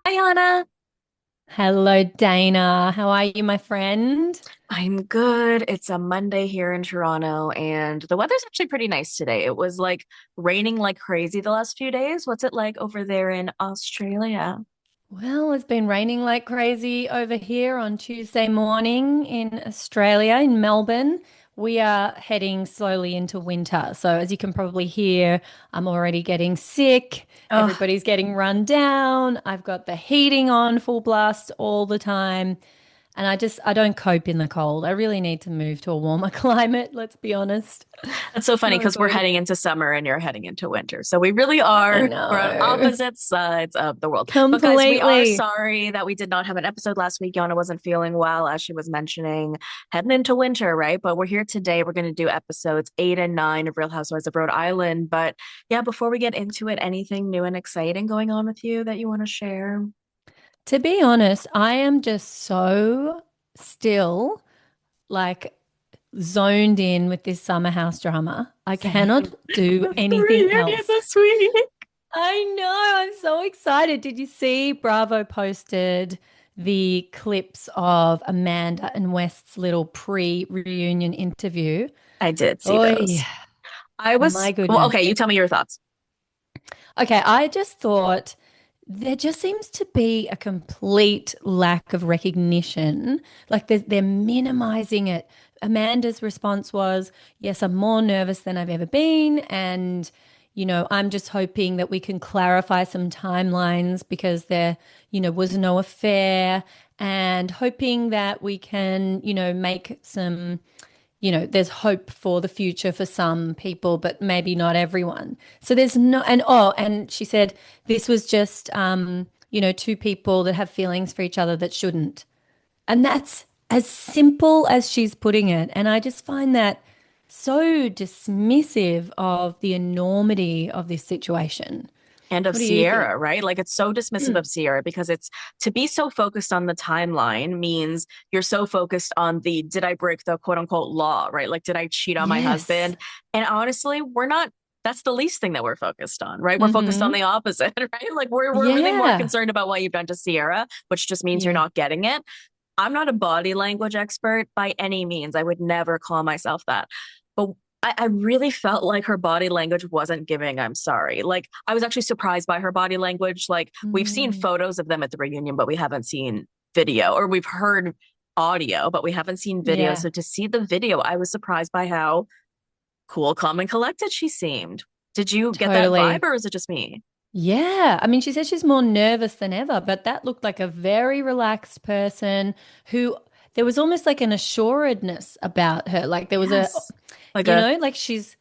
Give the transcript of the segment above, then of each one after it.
Hi, Anna. Hello, Dana. How are you, my friend? I'm good. It's a Monday here in Toronto, and the weather's actually pretty nice today. It was like raining like crazy the last few days. What's it like over there in Australia? Well, it's been raining like crazy over here on Tuesday morning in Australia, in Melbourne. We are heading slowly into winter. So, as you can probably hear, I'm already getting sick. Oh, Everybody's getting run down. I've got the heating on full blast all the time. And I don't cope in the cold. I really need to move to a warmer climate, let's be honest. that's so funny Not because we're avoiding. heading into summer and you're heading into winter. So we really I we're on know. opposite sides of the world. But guys, we are Completely. sorry that we did not have an episode last week. Yana wasn't feeling well, as she was mentioning, heading into winter, right? But we're here today. We're going to do episodes 8 and 9 of Real Housewives of Rhode Island. But yeah, before we get into it, anything new and exciting going on with you that you want to share? To be honest, I am just so still like zoned in with this summer house drama. I cannot Same. do The anything reunion else. this week. I know, I'm so excited. Did you see Bravo posted the clips of Amanda and West's little pre-reunion interview? I did see Oh, those. I was, my well, goodness. okay, you tell me your thoughts. Okay, I just thought there just seems to be a complete lack of recognition. Like they're minimizing it. Amanda's response was, "Yes, I'm more nervous than I've ever been, and I'm just hoping that we can clarify some timelines because there was no affair, and hoping that we can, make some." There's hope for the future for some people, but maybe not everyone. So there's no, and she said this was just, two people that have feelings for each other that shouldn't. And that's as simple as she's putting it. And I just find that so dismissive of the enormity of this situation. And of What do you think? Sierra, right? Like it's so dismissive of Sierra because it's to be so focused on the timeline means you're so focused on the did I break the quote unquote law, right? Like, did I cheat on my Yes. husband? And honestly, we're not, that's the least thing that we're focused on, right? We're focused on Mm-hmm. the opposite, right? Like we're really more Yeah. concerned about what you've done to Sierra, which just means you're Yeah. not getting it. I'm not a body language expert by any means. I would never call myself that. But I really felt like her body language wasn't giving I'm sorry. Like I was actually surprised by her body language. Like we've seen Mm, photos of them at the reunion, but we haven't seen video, or we've heard audio, but we haven't seen video. yeah. So to see the video, I was surprised by how cool, calm, and collected she seemed. Did you get that vibe Totally. or is it just me? Yeah, I mean, she says she's more nervous than ever, but that looked like a very relaxed person who there was almost like an assuredness about her. Like there was Yes. Like a, like she's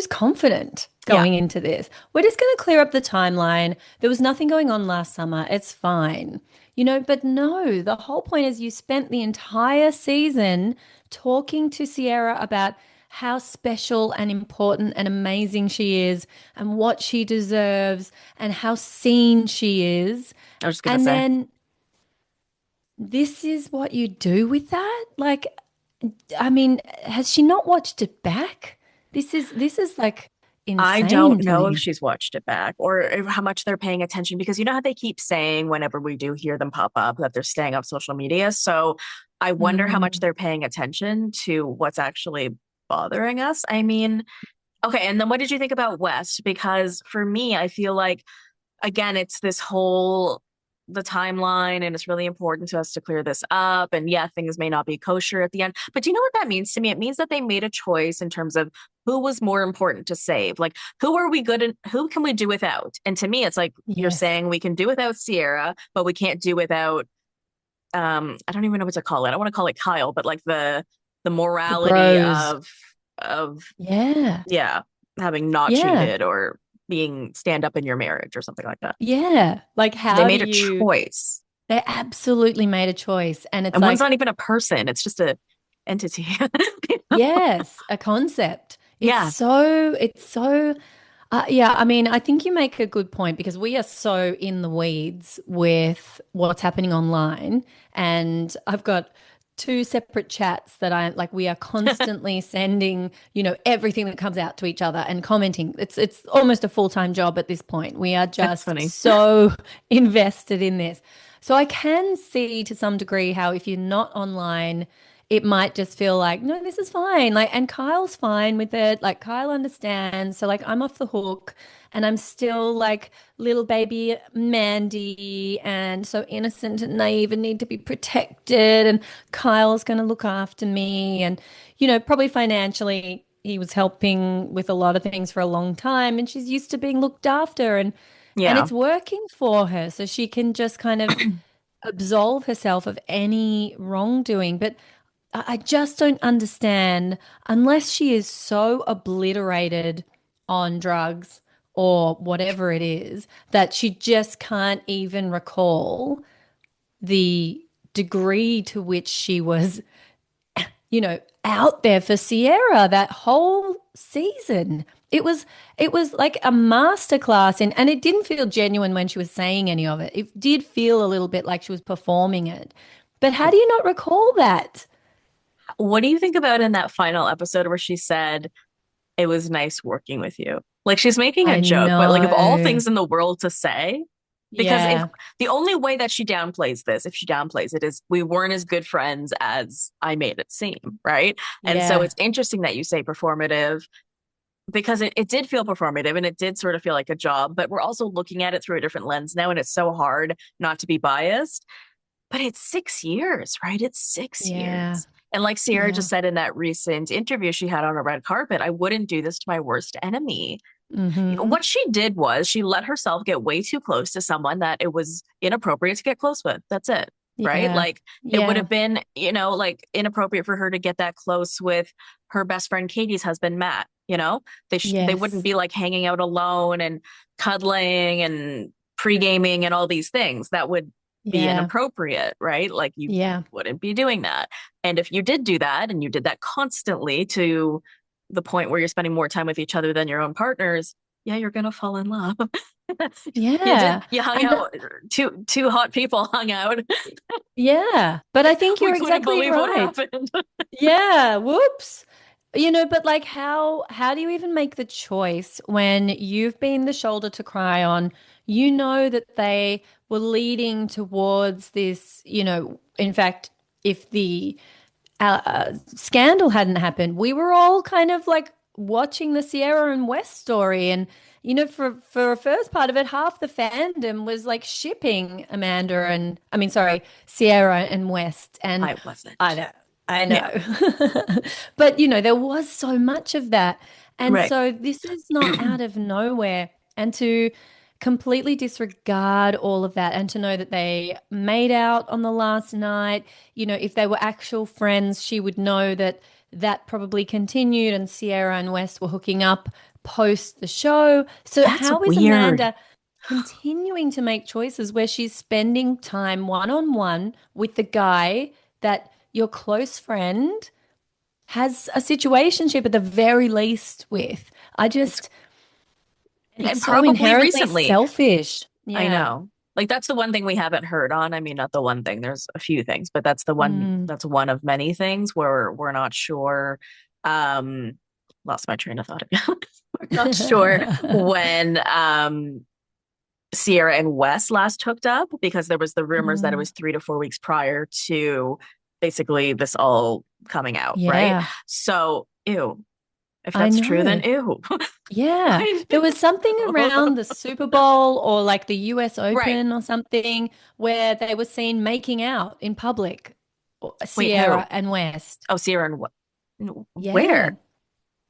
confident yeah. going into this. We're just going to clear up the timeline. There was nothing going on last summer. It's fine. But no, the whole point is you spent the entire season talking to Sierra about how special and important and amazing she is and what she deserves and how seen she is. I was just gonna And say. then this is what you do with that? Like, I mean, has she not watched it back? This is like I don't insane to know if me. she's watched it back or how much they're paying attention because you know how they keep saying whenever we do hear them pop up that they're staying off social media. So I wonder how much Mm, they're paying attention to what's actually bothering us. I mean, okay, and then what did you think about West? Because for me, I feel like again, it's this whole the timeline, and it's really important to us to clear this up. And yeah, things may not be kosher at the end, but do you know what that means to me? It means that they made a choice in terms of who was more important to save. Like, who are we good and who can we do without? And to me, it's like you're yes, saying we can do without Sierra, but we can't do without I don't even know what to call it. I want to call it Kyle, but like the the morality bros. of Yeah, yeah, having not yeah, cheated or being stand up in your marriage or something like that. yeah. Like, They how do made a you? choice. They absolutely made a choice, and it's And one's like, not even a person, it's just a entity. yes, a concept. Yeah. It's so. Yeah, I mean, I think you make a good point because we are so in the weeds with what's happening online. And I've got two separate chats that I like we are constantly sending, everything that comes out to each other and commenting. It's almost a full-time job at this point. We are That's just funny. so invested in this. So I can see to some degree how if you're not online, it might just feel like, no, this is fine. Like, and Kyle's fine with it. Like, Kyle understands. So, like, I'm off the hook and I'm still like little baby Mandy and so innocent and naive and need to be protected. And Kyle's going to look after me. And, probably financially, he was helping with a lot of things for a long time and she's used to being looked after and Yeah. it's working for her. So she can just kind of absolve herself of any wrongdoing. But I just don't understand unless she is so obliterated on drugs or whatever it is that she just can't even recall the degree to which she was, out there for Sierra that whole season. It was like a masterclass and it didn't feel genuine when she was saying any of it. It did feel a little bit like she was performing it. But how do you not recall that? What do you think about in that final episode where she said, it was nice working with you? Like she's making a I joke, but like of all know. things in the world to say, because if Yeah. the only way that she downplays this, if she downplays it, is we weren't as good friends as I made it seem, right? And so Yeah. it's interesting that you say performative because it did feel performative and it did sort of feel like a job, but we're also looking at it through a different lens now, and it's so hard not to be biased. But it's 6 years, right? It's six Yeah. years. And like Sierra Yeah. just said in that recent interview she had on a red carpet, I wouldn't do this to my worst enemy. Mm-hmm. What she did was she let herself get way too close to someone that it was inappropriate to get close with. That's it. Right. Yeah. Like it would Yeah. have been, like inappropriate for her to get that close with her best friend Katie's husband, Matt. They wouldn't Yes. be like hanging out alone and cuddling and pre-gaming and all these things. That would be Yeah. inappropriate, right? Like you Yeah. wouldn't be doing that. And if you did do that and you did that constantly to the point where you're spending more time with each other than your own partners, yeah, you're gonna fall in love. Yeah. You hung And out, two hot people hung out. yeah. But I think We you're couldn't exactly believe what right. happened. Yeah. Whoops. But like how do you even make the choice when you've been the shoulder to cry on? You know that they were leading towards this, in fact, if the scandal hadn't happened, we were all kind of like watching the Sierra and West story. And, for a first part of it, half the fandom was like shipping Amanda and, I mean, sorry, Sierra and West. And I I wasn't. know, I Yeah, know. But, there was so much of that. And right. so this is not out of nowhere. And to completely disregard all of that and to know that they made out on the last night, if they were actual friends, she would know that that probably continued and Sierra and West were hooking up post the show. So That's how is weird. Amanda continuing to make choices where she's spending time one on one with the guy that your close friend has a situationship at the very least with? I It's just, and it's so probably inherently recently. selfish. I Yeah. know. Like that's the one thing we haven't heard on. I mean, not the one thing. There's a few things, but Mm. that's one of many things where we're not sure. Um, Lost my train of thought again. We're not sure when Sierra and Wes last hooked up because there was the rumors that it Mm. was 3 to 4 weeks prior to basically this all coming out, right? Yeah, So, ew. If I that's true, then know. ew. Yeah. There was something around the Super Bowl or like the US Right. Open or something where they were seen making out in public, Wait, Sierra who? and West. Oh, Sierra and Yeah. where?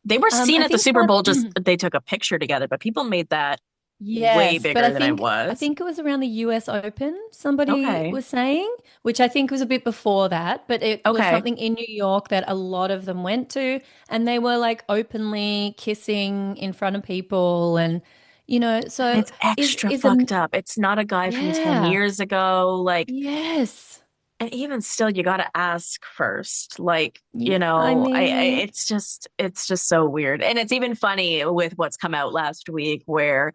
They were seen I at the think Super one Bowl, just they took a picture together, but people made that way yes, but bigger I than it think I was. think it was around the US Open, somebody Okay. was saying, which I think was a bit before that, but it was Okay. something in New York that a lot of them went to, and they were like openly kissing in front of people and so It's is extra is a fucked up. It's not a guy from 10 yeah. years ago. Like, Yes. and even still, you got to ask first. Like, Yeah, I mean, it's just so weird. And it's even funny with what's come out last week where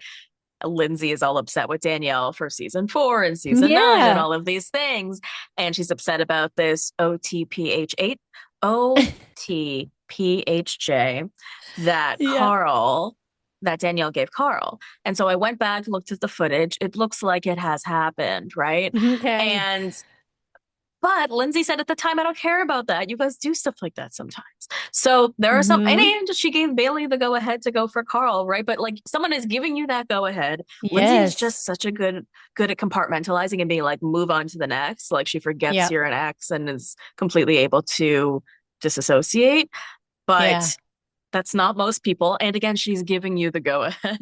Lindsay is all upset with Danielle for season 4 and season 9 and Yeah. all of these things. And she's upset about this OTPH8, OTPHJ that Yeah. that Danielle gave Carl. And so I went back, looked at the footage. It looks like it has happened, right? Okay. And but Lindsay said at the time, I don't care about that. You guys do stuff like that sometimes. So there are some, Hmm. and she gave Bailey the go ahead to go for Carl, right? But like someone is giving you that go ahead. Lindsay is Yes. just such a good at compartmentalizing and being like, move on to the next. Like she forgets Yeah. you're an ex and is completely able to disassociate. Yeah. But that's not most people. And again, she's giving you the go ahead.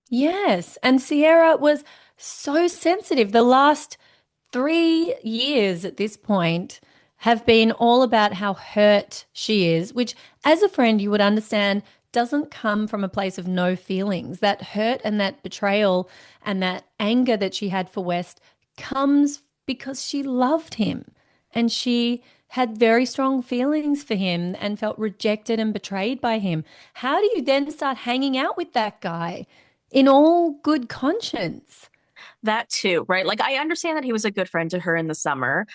Yes. And Sierra was so sensitive. The last 3 years at this point have been all about how hurt she is, which, as a friend, you would understand doesn't come from a place of no feelings. That hurt and that betrayal and that anger that she had for West comes because she loved him and she had very strong feelings for him and felt rejected and betrayed by him. How do you then start hanging out with that guy in all good conscience? That too, right? Like I understand that he was a good friend to her in the summer,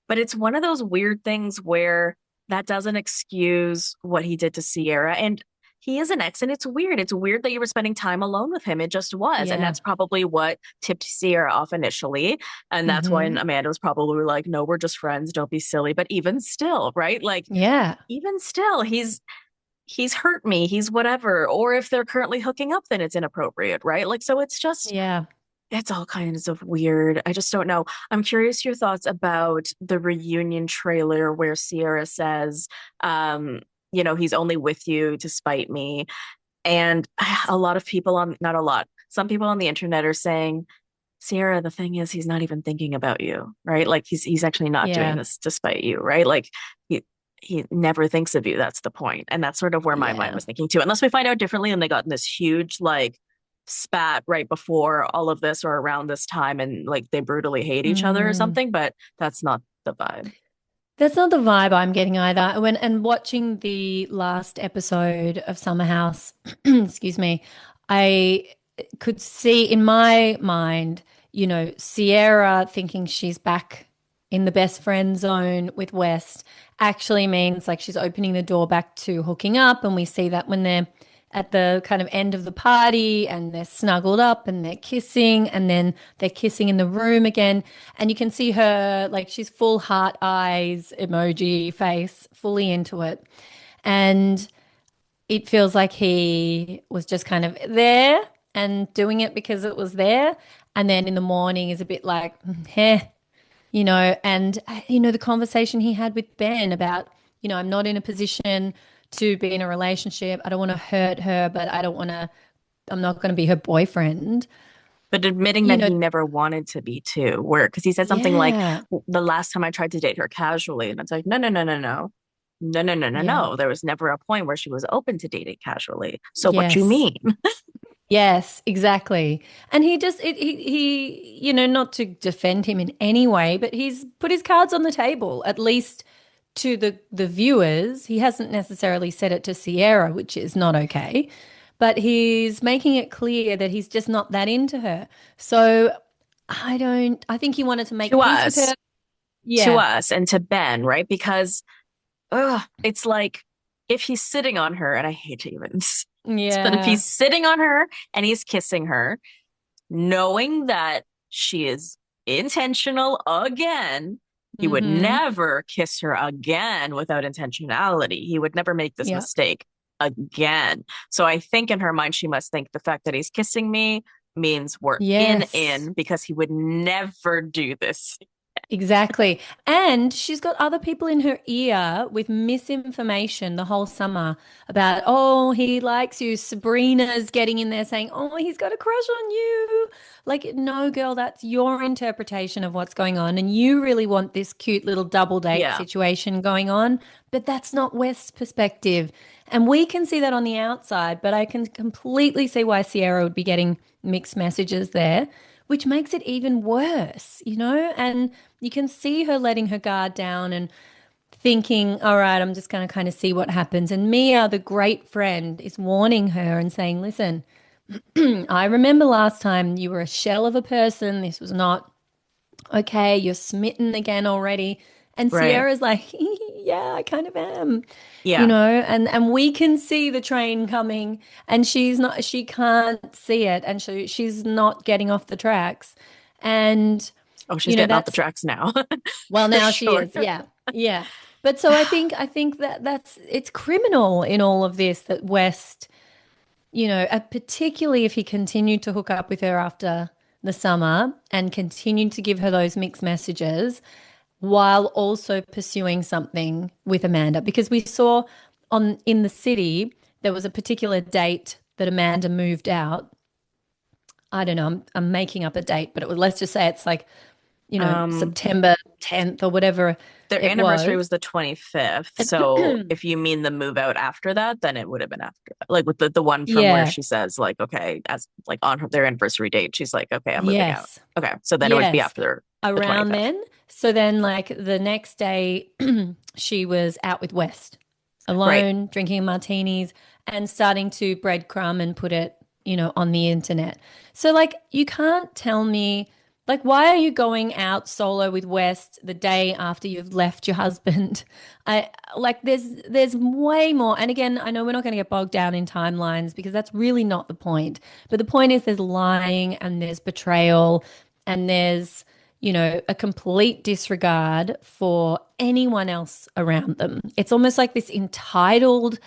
but it's one of those weird things where that doesn't excuse what he did to Sierra. And he is an ex, and it's weird. It's weird that you were spending time alone with him. It just was. And Yeah. that's probably what tipped Sierra off initially. And that's when Hmm. Amanda was probably like, no, we're just friends. Don't be silly. But even still, right? Like, Yeah. even still, he's hurt me. He's whatever. Or if they're currently hooking up, then it's inappropriate, right? Like, so it's just Yeah. it's all kinds of weird. I just don't know. I'm curious your thoughts about the reunion trailer where Sierra says, um, he's only with you to spite me. And a lot of people not a lot, some people on the internet are saying, Sierra, the thing is, he's not even thinking about you, right? Like he's actually not doing Yeah. this to spite you, right? Like he never thinks of you. That's the point. And that's sort of where my mind Yeah. was thinking too. Unless we find out differently and they got in this huge like spat right before all of this or around this time and like they brutally hate each other or Mm. something, but that's not the vibe. That's not the vibe I'm getting either. When and watching the last episode of Summer House, excuse me, I could see in my mind, Sierra thinking she's back in the best friend zone with West actually means like she's opening the door back to hooking up. And we see that when they're at the kind of end of the party and they're snuggled up and they're kissing and then they're kissing in the room again. And you can see her like she's full heart eyes emoji face, fully into it. And it feels like he was just kind of there and doing it because it was there. And then in the morning is a bit like, heh, the conversation he had with Ben about, I'm not in a position to be in a relationship. I don't want to hurt her, but I'm not going to be her boyfriend. But admitting You that know, he never wanted to be too, where because he said something like yeah, the last time I tried to date her casually, and it's like, no, no, no, no, no. No, no, no, no, yeah, no. There was never a point where she was open to dating casually. So what you yes, mean? yes, exactly. And not to defend him in any way, but he's put his cards on the table, at least to the viewers. He hasn't necessarily said it to Sierra, which is not okay, but he's making it clear that he's just not that into her. So I think he wanted to make To peace with her. us, to Yeah. us, and to Ben, right? Because it's like if he's sitting on her, and I hate to even, but if Yeah. he's sitting on her and he's kissing her, knowing that she is intentional again, he would Mm-hmm. never kiss her again without intentionality. He would never make this Yeah. mistake again. So I think in her mind, she must think the fact that he's kissing me means we're Yes. in because he would never do this. Exactly. And she's got other people in her ear with misinformation the whole summer about, oh, he likes you. Sabrina's getting in there saying, oh, he's got a crush on you. Like, no, girl, that's your interpretation of what's going on. And you really want this cute little double date Yeah. situation going on. But that's not West's perspective. And we can see that on the outside, but I can completely see why Sierra would be getting mixed messages there, which makes it even worse, And you can see her letting her guard down and thinking, all right, I'm just going to kind of see what happens. And Mia, the great friend, is warning her and saying, listen, I remember last time you were a shell of a person. This was not okay. You're smitten again already. And Right. Sierra's like, yeah, I kind of am, Yeah. and we can see the train coming and she can't see it and she's not getting off the tracks. And, Oh, she's getting off the that's, tracks now. well, For now she sure. is. Yeah. Yeah. But so I think that it's criminal in all of this that West, particularly if he continued to hook up with her after the summer and continued to give her those mixed messages while also pursuing something with Amanda. Because we saw on in the city, there was a particular date that Amanda moved out. I don't know, I'm making up a date, but let's just say it's like, Um, September 10th or whatever their it anniversary was. was the 25th. So if you mean the move out after that, then it would have been after that. Like with the one from where Yeah. she says, like, okay, as like on their anniversary date, she's like, okay, I'm moving out. Yes. Okay. So then it would be Yes. after the Around 25th. then. So then, like, the next day, she was out with West, Right. alone, drinking martinis and starting to breadcrumb and put it, on the internet. So, like, you can't tell me, like, why are you going out solo with West the day after you've left your husband? I like there's way more. And again, I know we're not going to get bogged down in timelines because that's really not the point. But the point is there's lying and there's betrayal and there's a complete disregard for anyone else around them. It's almost like this entitled,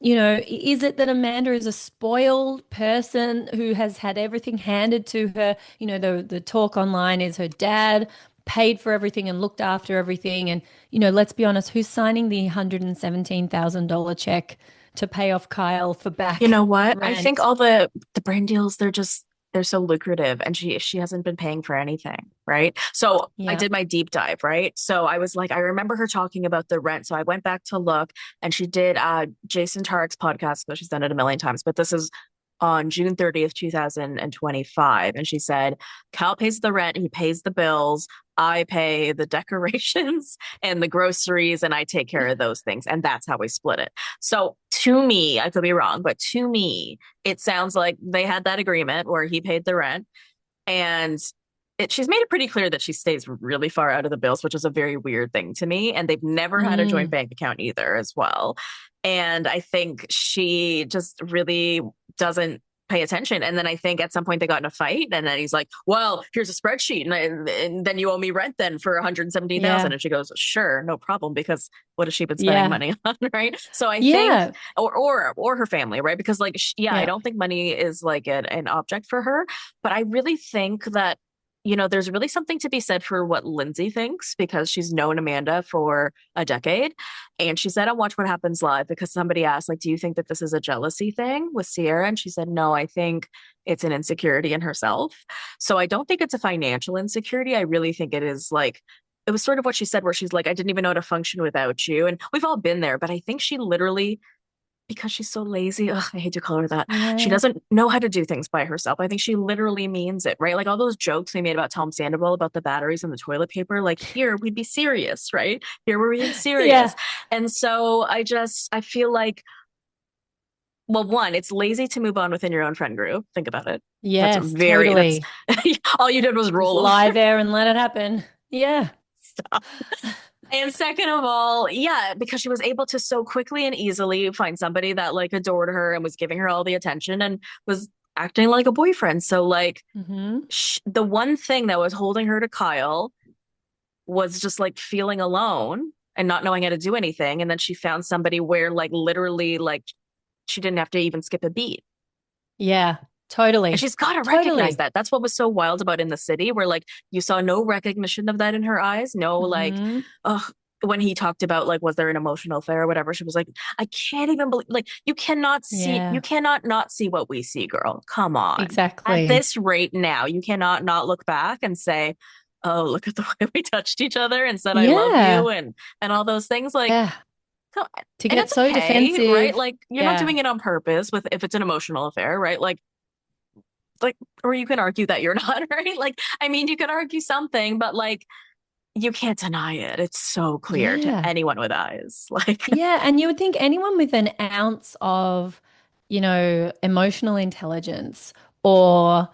is it that Amanda is a spoiled person who has had everything handed to her? The talk online is her dad paid for everything and looked after everything. And, let's be honest, who's signing the $117,000 check to pay off Kyle for You back know what? I think rent? all the brand deals, they're so lucrative and she hasn't been paying for anything, right? So I Yeah. did my deep dive, right? So I was like, I remember her talking about the rent. So I went back to look and she did Jason Tarek's podcast, but she's done it a million times. But this is on June 30th, 2025. And she said, Cal pays the rent, he pays the bills. I pay the decorations and the groceries, and I take care of those things. And that's how we split it. So to me, I could be wrong, but to me, it sounds like they had that agreement where he paid the rent and she's made it pretty clear that she stays really far out of the bills, which is a very weird thing to me. And they've never had a joint Mm, bank account either, as well. And I think she just really doesn't pay attention. And then I think at some point they got in a fight, and then he's like, "Well, here's a spreadsheet, and then you owe me rent then for 117,000." yeah. And she goes, "Sure, no problem," because what has she been spending Yeah. money on, right? So I think, Yeah. or her family, right? Because like, yeah, I Yeah. don't think money is like an object for her, but I really think that, there's really something to be said for what Lindsay thinks because she's known Amanda for a decade. And she said on Watch What Happens Live, because somebody asked, like, do you think that this is a jealousy thing with Sierra? And she said, no, I think it's an insecurity in herself. So I don't think it's a financial insecurity. I really think it is like, it was sort of what she said, where she's like, I didn't even know how to function without you. And we've all been there, but I think she literally, because she's so lazy. Ugh, I hate to call her that. She Yeah. doesn't know how to do things by herself. I think she literally means it, right? Like all those jokes they made about Tom Sandoval about the batteries and the toilet paper. Like here, we'd be serious, right? Here, we're being serious. Yeah. And so I feel like, well, one, it's lazy to move on within your own friend group. Think about it. Yes, totally. All you did was Just roll lie over there and let it happen. Yeah. stuff. And second of all, yeah, because she was able to so quickly and easily find somebody that like adored her and was giving her all the attention and was acting like a boyfriend. So like Hmm. the one thing that was holding her to Kyle was just like feeling alone and not knowing how to do anything. And then she found somebody where like literally like she didn't have to even skip a beat. Yeah, And totally. she's got to recognize Totally. that. That's what was so wild about In the City, where like you saw no recognition of that in her eyes. No, like, Hmm. when he talked about like, was there an emotional affair or whatever, she was like, I can't even believe, like, you Yeah, cannot not see what we see, girl. Come on. At exactly. this rate now, you cannot not look back and say, oh, look at the way we touched each other and said, I love you Yeah. and all those things. Like, Yeah. so, To and get it's so okay, right? defensive. Like, you're not Yeah. doing it on purpose with if it's an emotional affair, right? Like, or you can argue that you're not, right? Like, I mean, you could argue something, but like, you can't deny it. It's so clear to Yeah. anyone with eyes. Like, Yeah. And you would think anyone with an ounce of, emotional intelligence or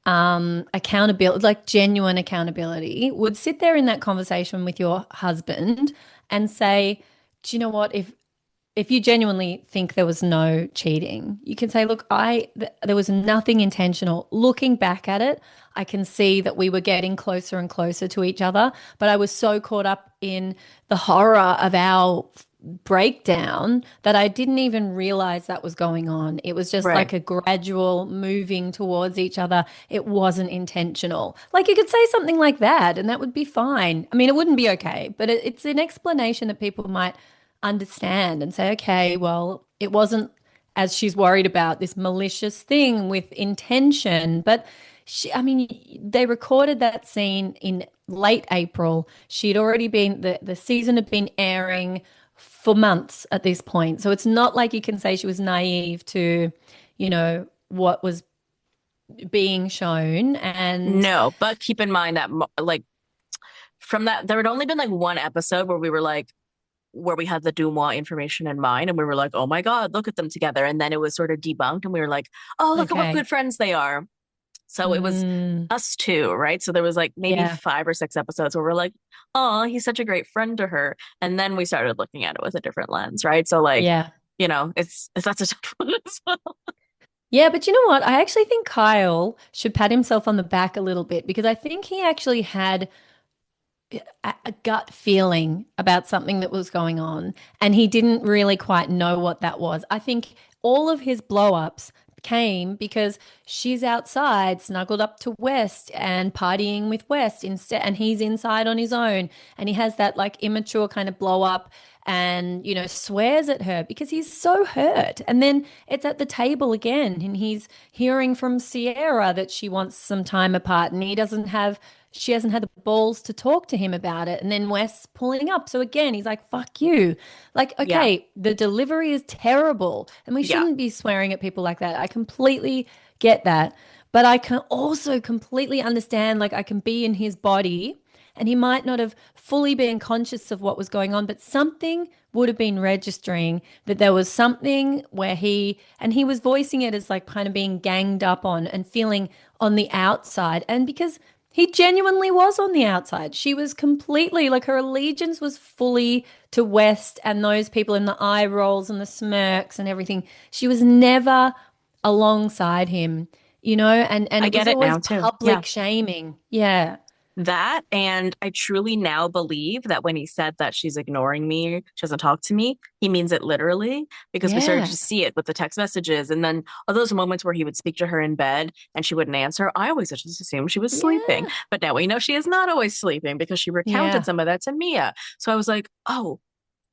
accountability, like genuine accountability, would sit there in that conversation with your husband and say, do you know what? If you genuinely think there was no cheating, you can say, look, there was nothing intentional. Looking back at it, I can see that we were getting closer and closer to each other, but I was so caught up in the horror of our breakdown that I didn't even realize that was going on. It was just Right. like a gradual moving towards each other. It wasn't intentional. Like you could say something like that, and that would be fine. I mean, it wouldn't be okay, but it's an explanation that people might understand and say, okay, well, it wasn't as she's worried about this malicious thing with intention. But I mean, they recorded that scene in late April. She'd already been, the season had been airing for months at this point. So it's not like you can say she was naive to, what was being shown. And No, but keep in mind that like from that there had only been like one episode where we were like where we had the Dumois information in mind and we were like, oh my God, look at them together. And then it was sort of debunked and we were like, oh, look at what okay. good friends they are. So it was Mm, us two, right? So there was like maybe yeah. 5 or 6 episodes where we're like, oh, he's such a great friend to her. And then we started looking at it with a different lens, right? So like, Yeah. it's that's a tough one as well. Yeah, but you know what? I actually think Kyle should pat himself on the back a little bit because I think he actually had a gut feeling about something that was going on and he didn't really quite know what that was. I think all of his blow ups came because she's outside snuggled up to West and partying with West instead and he's inside on his own and he has that like immature kind of blow up and swears at her because he's so hurt and then it's at the table again and he's hearing from Sierra that she wants some time apart and she hasn't had the balls to talk to him about it. And then Wes pulling up. So again, he's like, fuck you. Like, Yeah. okay, the delivery is terrible. And we Yeah. shouldn't be swearing at people like that. I completely get that. But I can also completely understand, like, I can be in his body and he might not have fully been conscious of what was going on, but something would have been registering that there was something where he was voicing it as like kind of being ganged up on and feeling on the outside. And because he genuinely was on the outside. She was completely like her allegiance was fully to West and those people in the eye rolls and the smirks and everything. She was never alongside him, and I it was get it always now too. Yeah. public shaming. Yeah. That, and I truly now believe that when he said that she's ignoring me, she doesn't talk to me, he means it literally because we started Yeah. to see it with the text messages. And then all those moments where he would speak to her in bed and she wouldn't answer, I always just assumed she was sleeping. Yeah. But now we know she is not always sleeping because she recounted Yeah. some of that to Mia. So I was like, oh,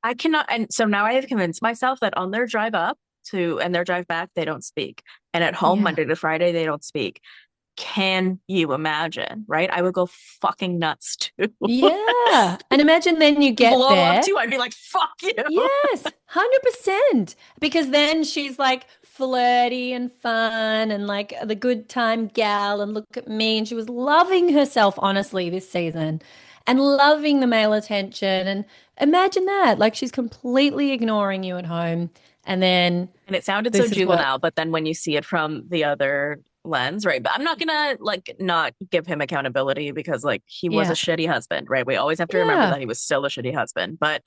I cannot. And so now I have convinced myself that on their drive up to and their drive back, they don't speak. And at home, Yeah. Monday to Friday, they don't speak. Can you imagine? Right? I would go fucking nuts too. Yeah. And imagine then you get Blow up there. too. I'd be like, fuck you. Yes, 100%. Because then she's like flirty and fun and like the good time gal and look at me. And she was loving herself, honestly, this season and loving the male attention. And imagine that. Like she's completely ignoring you at home. And then And it sounded so this is what, juvenile, but then when you see it from the other lens, right? But I'm not gonna like not give him accountability because like he was a yeah, shitty husband, right? We always have to remember yeah, that he was still a shitty husband. But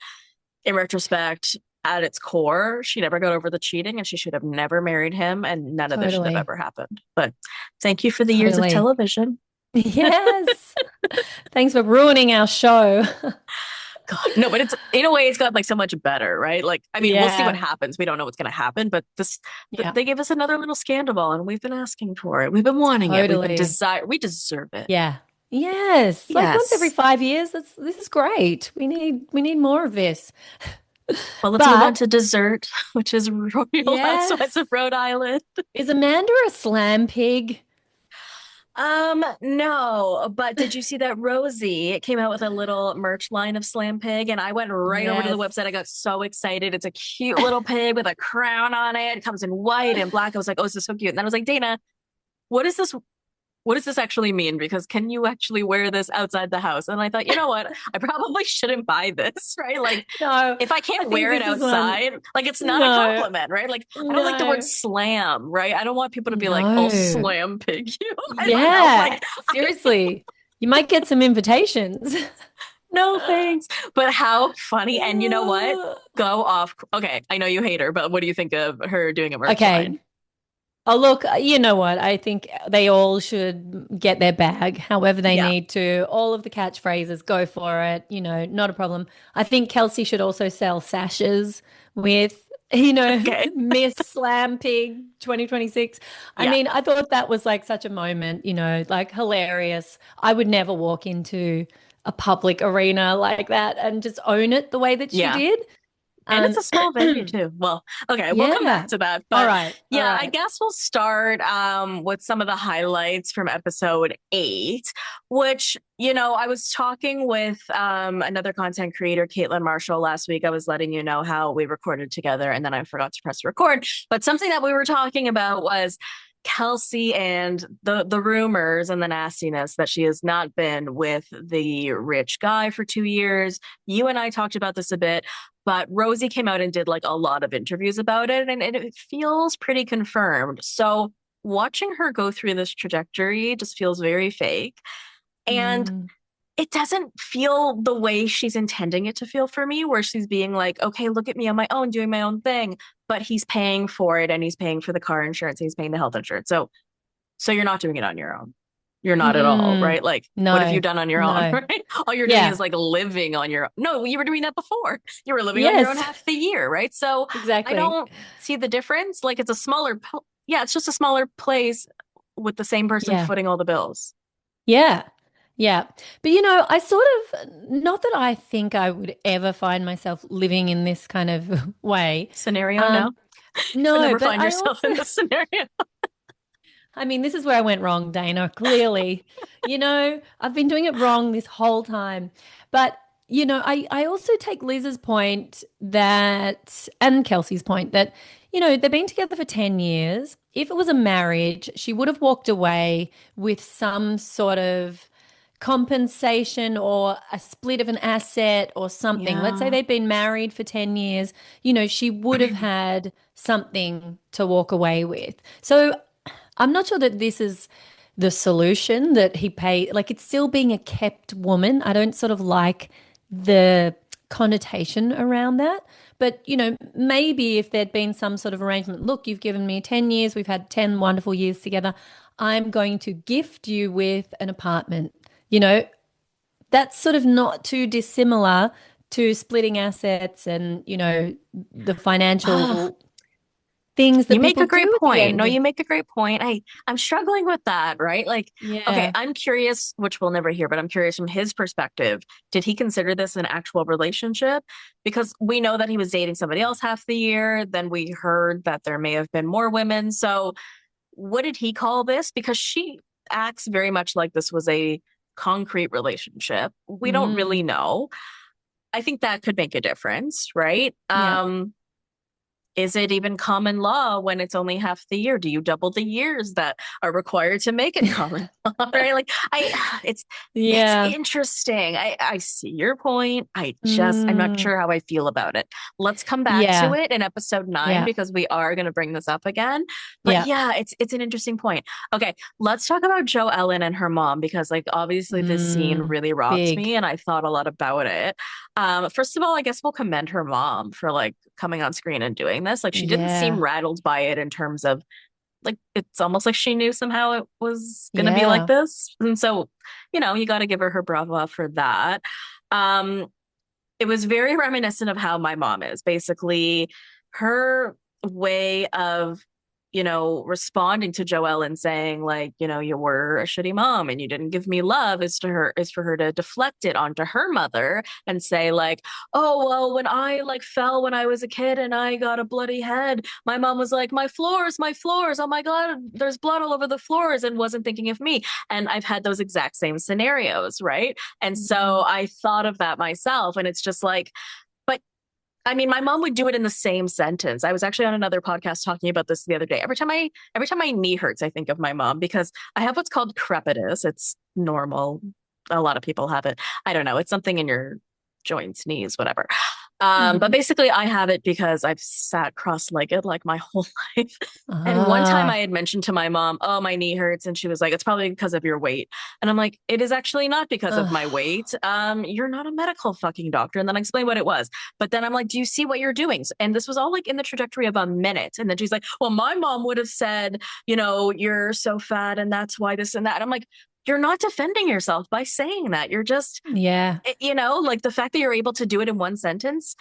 in retrospect, at its core, she never got over the cheating and she should have never married him and none of this should have totally, ever happened. But thank you for the years of totally. television. Yes. Thanks for ruining our show. God, no, but it's in a way it's got like so much better, right? Like, I mean, we'll see what Yeah, happens. We don't know what's going to happen, but yeah, they gave us another little scandal ball, and we've been asking for it. We've been wanting it. totally. We deserve it. Yeah. Yes. Like once every Yes. 5 years, this is great. We need more of this. Well, let's move on But to dessert, which is Royal Housewives of yes. Rhode Island. Is Amanda a slam pig? No, but did you see that Rosie? It came out with a little merch line of Slam Pig, and I went right over to the Yes. website. I got so excited. It's a cute little pig with a crown on it. It comes in white and black. I was like, oh, this is so cute. And then I was like, Dana, what is this? what does this actually mean? Because can you actually wear this outside the house? And I thought, you know what? I probably shouldn't buy this, right? Like, No, if I I can't think wear it this is one. outside, like it's not a No, compliment, right? Like I don't like the word no, slam, right? I don't want people to be like, "I'll no. slam pig you." I don't know. Yeah, Like, seriously. You might get some invitations. no thanks. But how funny. And you know what? Go off. Okay, I know you hate her, but what do you think of her doing a merch line? Okay. Oh, look, you know what? I think they all should get their bag however they Yeah. need to. All of the catchphrases, go for it. Not a problem. I think Kelsey should also sell sashes with, Okay. Miss Slam Pig 2026. I Yeah. mean, I thought that was like such a moment, like hilarious. I would never walk into a public arena like that and just own it the way that she Yeah. did. And it's Um, a small venue too. Well, okay, we'll come back yeah. to that. All But right. All yeah, I right. guess we'll start with some of the highlights from episode 8, which, I was talking with another content creator, Caitlin Marshall, last week. I was letting you know how we recorded together and then I forgot to press record. But something that we were talking about was Kelsey and the rumors and the nastiness that she has not been with the rich guy for 2 years. You and I talked about this a bit, but Rosie came out and did like a lot of interviews about it, and it feels pretty confirmed. So watching her go through this trajectory just feels very fake. And Mm, it doesn't feel the way she's intending it to feel for me, where she's being like, okay, look at me on my own, doing my own thing, but he's paying for it and he's paying for the car insurance, and he's paying the health insurance. So you're not doing it on your own. You're not at all, mm-mm. right? Like, what have you No, done on your own, no. right? All you're doing is Yeah. like living on your own. No, you were doing that before. You were living on your own Yes, half the year, right? So I exactly. don't see the difference. Like, it's a yeah, it's just a smaller place with the same person Yeah. footing all the bills. Yeah. Yeah. But I sort of, not that I think I would ever find myself living in this kind of way. Scenario, no? Um, You'll no, never but find I yourself in also, this scenario. I mean, this is where I went wrong, Dana, clearly. I've been doing it wrong this whole time. But, I also take Liz's point and Kelsey's point that, they've been together for 10 years. If it was a marriage, she would have walked away with some sort of compensation or a split of an asset or something. Let's say Yeah. they've been married for 10 years, she would have had something to walk away with. So I'm not sure that this is the solution that he paid. Like it's still being a kept woman. I don't sort of like the connotation around that. But, maybe if there'd been some sort of arrangement, look, you've given me 10 years, we've had 10 wonderful years together. I'm going to gift you with an apartment. You know, that's sort of not too dissimilar to splitting assets and, the financial things You that make people a great do at the point. No, end. you make a great point. I'm struggling with that, right? Like, okay, Yeah. I'm curious, which we'll never hear, but I'm curious from his perspective. Did he consider this an actual relationship? Because we know that he was dating somebody else half the year. Then we heard that there may have been more women. So, what did he call this? Because she acts very much like this was a concrete relationship. We don't Mm, really know. I think that could make a difference, right? yeah. Is it even common law when it's only half the year? Do you double the years that are required to make it common law? Right? Like it's Yeah. interesting. I see your point. I'm not Mm, sure how I feel about it. Let's come back to yeah. it in episode 9 Yeah. because we are going to bring this up again. But Yeah. yeah, it's an interesting point. Okay, let's talk about Joe Ellen and her mom because like obviously this scene Mm, really rocked big. me and I thought a lot about it. First of all, I guess we'll commend her mom for like coming on screen and doing this. Like she didn't seem Yeah. rattled by it in terms of like it's almost like she knew somehow it was gonna be like Yeah. this. And so, you got to give her brava for that. Um, it was very reminiscent of how my mom is. Basically, her way of, responding to Joelle and saying, like, you were a shitty mom and you didn't give me love is for her to deflect it onto her mother and say, like, oh, well, when I like fell when I was a kid and I got a bloody head, my mom was like, my floors. Oh my God, there's blood all over the floors and wasn't thinking of me. And I've had those exact same scenarios, right? And so Mm, I thought of that myself. And it's just like, but I mean, my mom would do it in the same sentence. I was actually on another podcast talking about this the other day. Every time my knee hurts, I think of my mom because I have what's called crepitus. It's normal. A lot of people have it. I don't know. It's something in your joints, knees, whatever. But Hmm. basically, I have it because I've sat cross-legged like my whole life. And one time I Ah, had mentioned to my mom, "Oh, my knee hurts," and she was like, "It's probably because of your weight." And I'm like, "It is actually not because of my ugh, weight. You're not a medical fucking doctor." And then I explained what it was. But then I'm like, "Do you see what you're doing?" And this was all like in the trajectory of a minute. And then she's like, "Well, my mom would have said, you're so fat, and that's why this and that." And I'm like, you're not defending yourself by saying that. You're just yeah, like the fact that you're able to do it in one sentence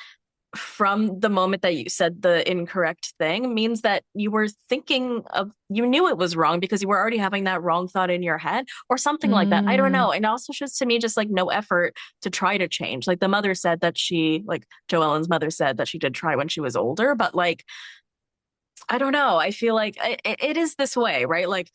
from the moment that you said the incorrect thing means that you knew it was wrong because you were already having that wrong thought in your head or something like that. I don't mm, know. And also just to me, just like no effort to try to change. Like the mother said that like Joellen's mother said that she did try when she was older, but like, I don't know. I feel like it is this way, right? Like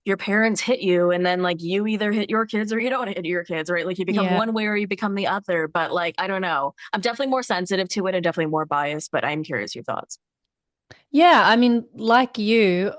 your parents hit you and then like you either hit your kids or you don't hit your kids, right? Like you become yeah. one way or you become the other. But like, I don't know. I'm definitely more sensitive to it and definitely more biased, but I'm curious your thoughts. Yeah, I mean, like you,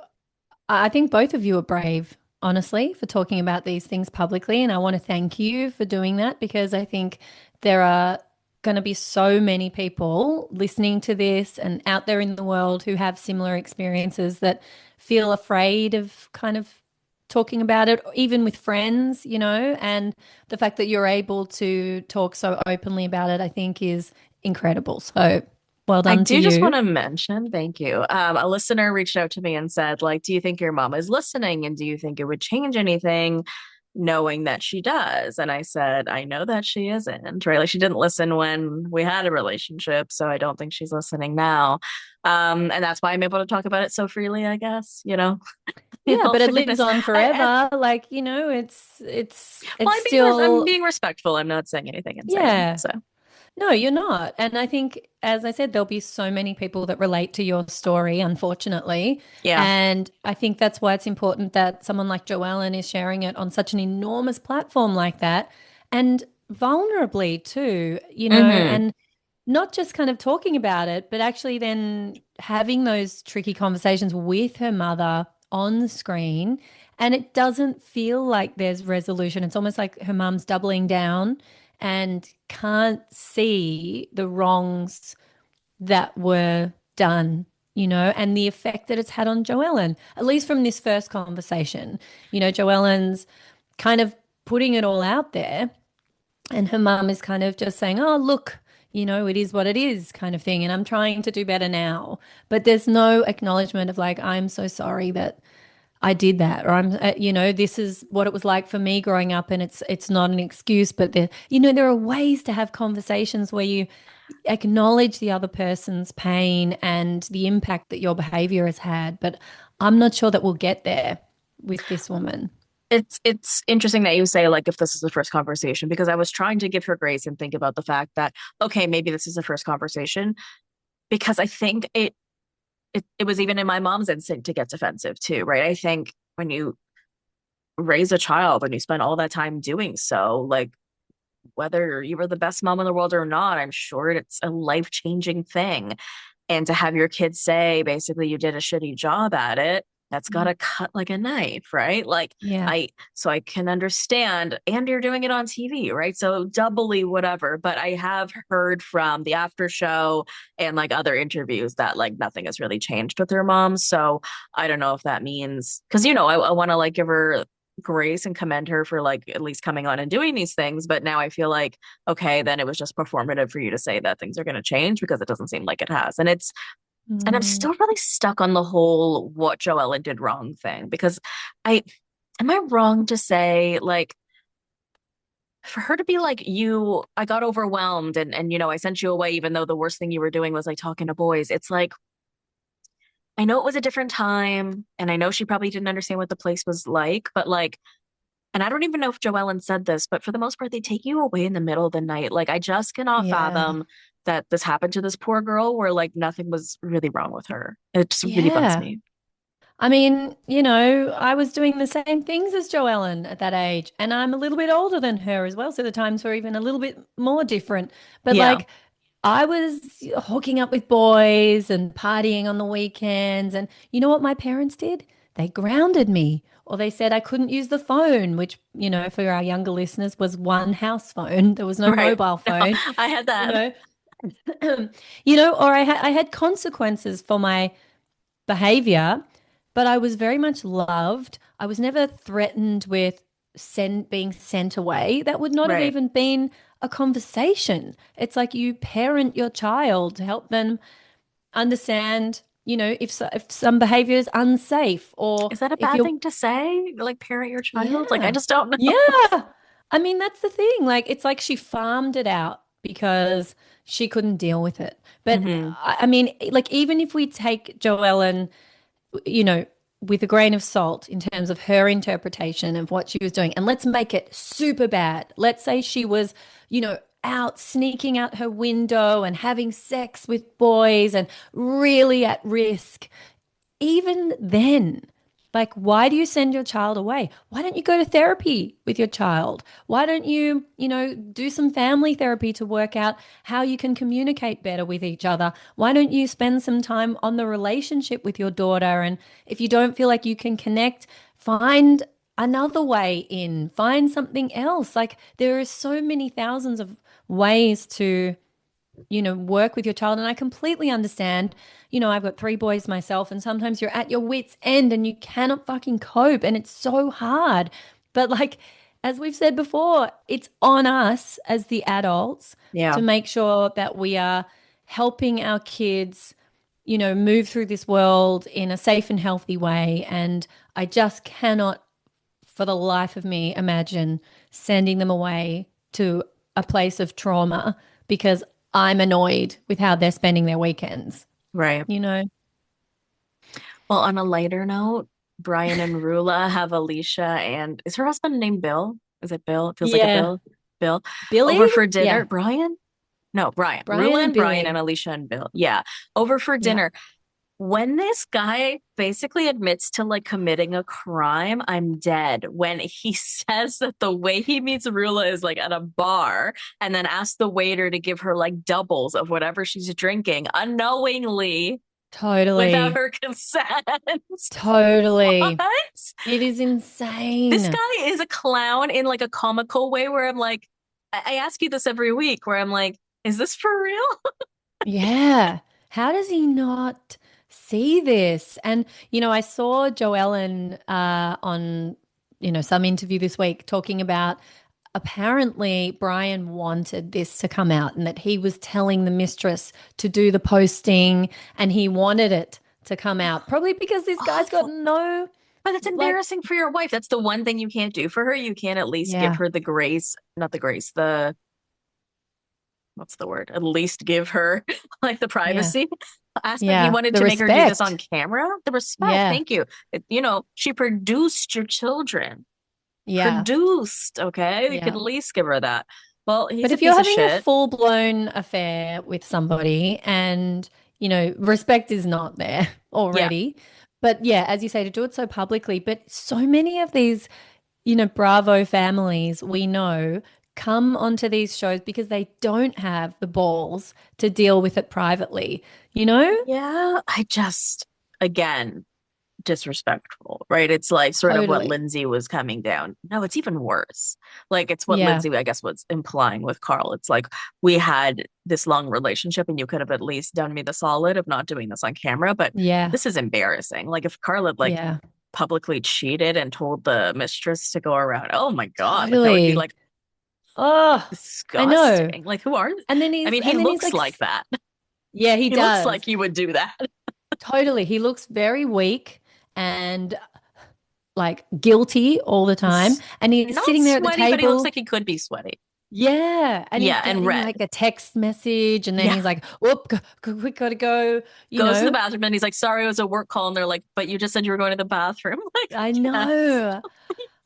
I think both of you are brave, honestly, for talking about these things publicly. And I want to thank you for doing that because I think there are going to be so many people listening to this and out there in the world who have similar experiences that feel afraid of kind of talking about it, even with friends, and the fact that you're able to talk so openly about it, I think is incredible. So well I done to do just want you. to mention, thank you. A listener reached out to me and said, like, do you think your mom is listening? And do you think it would change anything knowing that she does? And I said, I know that she isn't, right? Like, she didn't listen when we had a relationship. So I don't think she's listening now. And that's why I'm able to talk about it so freely, I guess, in Yeah, all but it lives fairness. on I forever. Like, it's well, it's I'm still, being respectful. I'm not saying anything insane. yeah. So No, you're not. And I think, as I said, there'll be so many people that relate to your story, unfortunately. yeah. And I think that's why it's important that someone like Joellen is sharing it on such an enormous platform like that and vulnerably too, Hmm. and not just kind of talking about it, but actually then having those tricky conversations with her mother on the screen. And it doesn't feel like there's resolution. It's almost like her mum's doubling down and can't see the wrongs that were done, and the effect that it's had on Joellen, at least from this first conversation. Joellen's kind of putting it all out there, and her mum is kind of just saying, oh, look, it is what it is, kind of thing. And I'm trying to do better now. But there's no acknowledgement of like, I'm so sorry that I did that, or this is what it was like for me growing up, and it's not an excuse, but there are ways to have conversations where you acknowledge the other person's pain and the impact that your behavior has had. But I'm not sure that we'll get there with this woman. It's interesting that you say like if this is the first conversation because I was trying to give her grace and think about the fact that okay, maybe this is the first conversation because I think it was even in my mom's instinct to get defensive too, right? I think when you raise a child and you spend all that time doing so, like whether you were the best mom in the world or not, I'm sure it's a life-changing thing. And to have your kids say basically you did a shitty job at it, that's got to cut like a knife, right? Like Yeah. so I can understand, and you're doing it on TV, right? So doubly whatever. But I have heard from the after show and like other interviews that like nothing has really changed with her mom. So I don't know if that means because I want to like give her grace and commend her for like at least coming on and doing these things. But now I feel like, okay, then it was just performative for you to say that things are going to change because it doesn't seem like it has. And I'm Mm. still really stuck on the whole what Joella did wrong thing because I am I wrong to say like for her to be like I got overwhelmed and I sent you away even though the worst thing you were doing was like talking to boys. It's like I know it was a different time and I know she probably didn't understand what the place was like, but like and I don't even know if Joellen said this, but for the most part, they take you away in the middle of the night. Like, I just cannot Yeah. fathom that this happened to this poor girl where, like, nothing was really wrong with her. It just really bugs Yeah. me. I mean, I was doing the same things as Joellen at that age, and I'm a little bit older than her as well, so the times were even a little bit more different. But Yeah. like, I was hooking up with boys and partying on the weekends. And you know what my parents did? They grounded me, or they said I couldn't use the phone, which, for our younger listeners was one house phone. There was no Right. mobile No, phone, I had you that. know. Or I had consequences for my behavior, but I was very much loved. I was never threatened with being sent away. That would not have Right. even been a conversation. It's like you parent your child to help them understand, if some behavior is unsafe, or Is that a if bad you're, thing to say? Like parent your child? Like I yeah, just don't know. yeah. I mean, that's the thing. Like, it's like she farmed it out because she couldn't deal with it. But Hmm. I mean, like, even if we take Joellen, you know, with a grain of salt in terms of her interpretation of what she was doing. And let's make it super bad. Let's say she was, out sneaking out her window and having sex with boys and really at risk. Even then, like, why do you send your child away? Why don't you go to therapy with your child? Why don't you, do some family therapy to work out how you can communicate better with each other? Why don't you spend some time on the relationship with your daughter? And if you don't feel like you can connect, find another way in, find something else. Like, there are so many thousands of ways to work with your child. And I completely understand. I've got three boys myself, and sometimes you're at your wits' end and you cannot fucking cope, and it's so hard. But, like, as we've said before, it's on us as the adults Yeah. to make sure that we are helping our kids, move through this world in a safe and healthy way. And I just cannot, for the life of me, imagine sending them away to a place of trauma because I'm annoyed with how they're spending their weekends, Right. you know? Well, on a lighter note, Brian and Rula have Alicia and is her husband named Bill? Is it Bill? It feels like a Yeah. Bill. Bill Billy? over for dinner. Yeah. Brian? No, Brian. Brian Rula and and Brian and Billy. Alicia and Bill. Yeah. Over for Yeah. dinner. When this guy basically admits to like committing a crime, I'm dead. When he says that the way he meets Rula is like at a bar and then asks the waiter to give her like doubles of whatever she's drinking unknowingly without Totally. her consent. Totally. What? It is This insane. guy is a clown in like a comical way where I'm like, I ask you this every week where I'm like, is this for real? Yeah. How does he not see this? And, I saw Joellen on, some interview this week talking about apparently Brian wanted this to come out and that he was telling the mistress to do the posting and he wanted it to come out. Probably because this guy's got Awful. no, But it's like, embarrassing for your wife. That's the one thing you can't do for her. You can't at least give yeah, her the grace, not the grace, the what's the word? At least give her like the yeah, privacy aspect. You yeah. wanted The to make her do this on respect. camera? The respect. Yeah, Thank you. She produced your children. yeah. Produced, okay? You could Yeah. at least give her that. Well, But he's a if you're piece of having a shit. full-blown affair with somebody and, respect is not there Yeah. already. But yeah, as you say, to do it so publicly, but so many of these, Bravo families we know come onto these shows because they don't have the balls to deal with it privately, you know? Yeah. Again, disrespectful, right? It's like sort of what Totally. Lindsay was coming down. No, it's even worse. Like it's what Yeah. Lindsay, I guess, was implying with Carl. It's like we had this long relationship and you could have at least done me the solid of not doing this on camera, but Yeah. this is embarrassing. Like if Carl had like Yeah. publicly cheated and told the mistress to go around, oh my God, like that would be Totally. like Oh, I know. disgusting. Like who are And then I he's mean, he and then he's looks like, like that. yeah, he He looks does. like you would do that. Totally. He looks very weak and like guilty all the time. He's And he's not sitting there at the sweaty, but he looks table. like he could be sweaty. Yeah. And he's Yeah, and getting like red. a text message. And then Yeah. he's like, whoop, quick, gotta go. You Goes to the know, bathroom and he's like, sorry, it was a work call. And they're like, but you just said you were going to the bathroom. Like, I yes. know.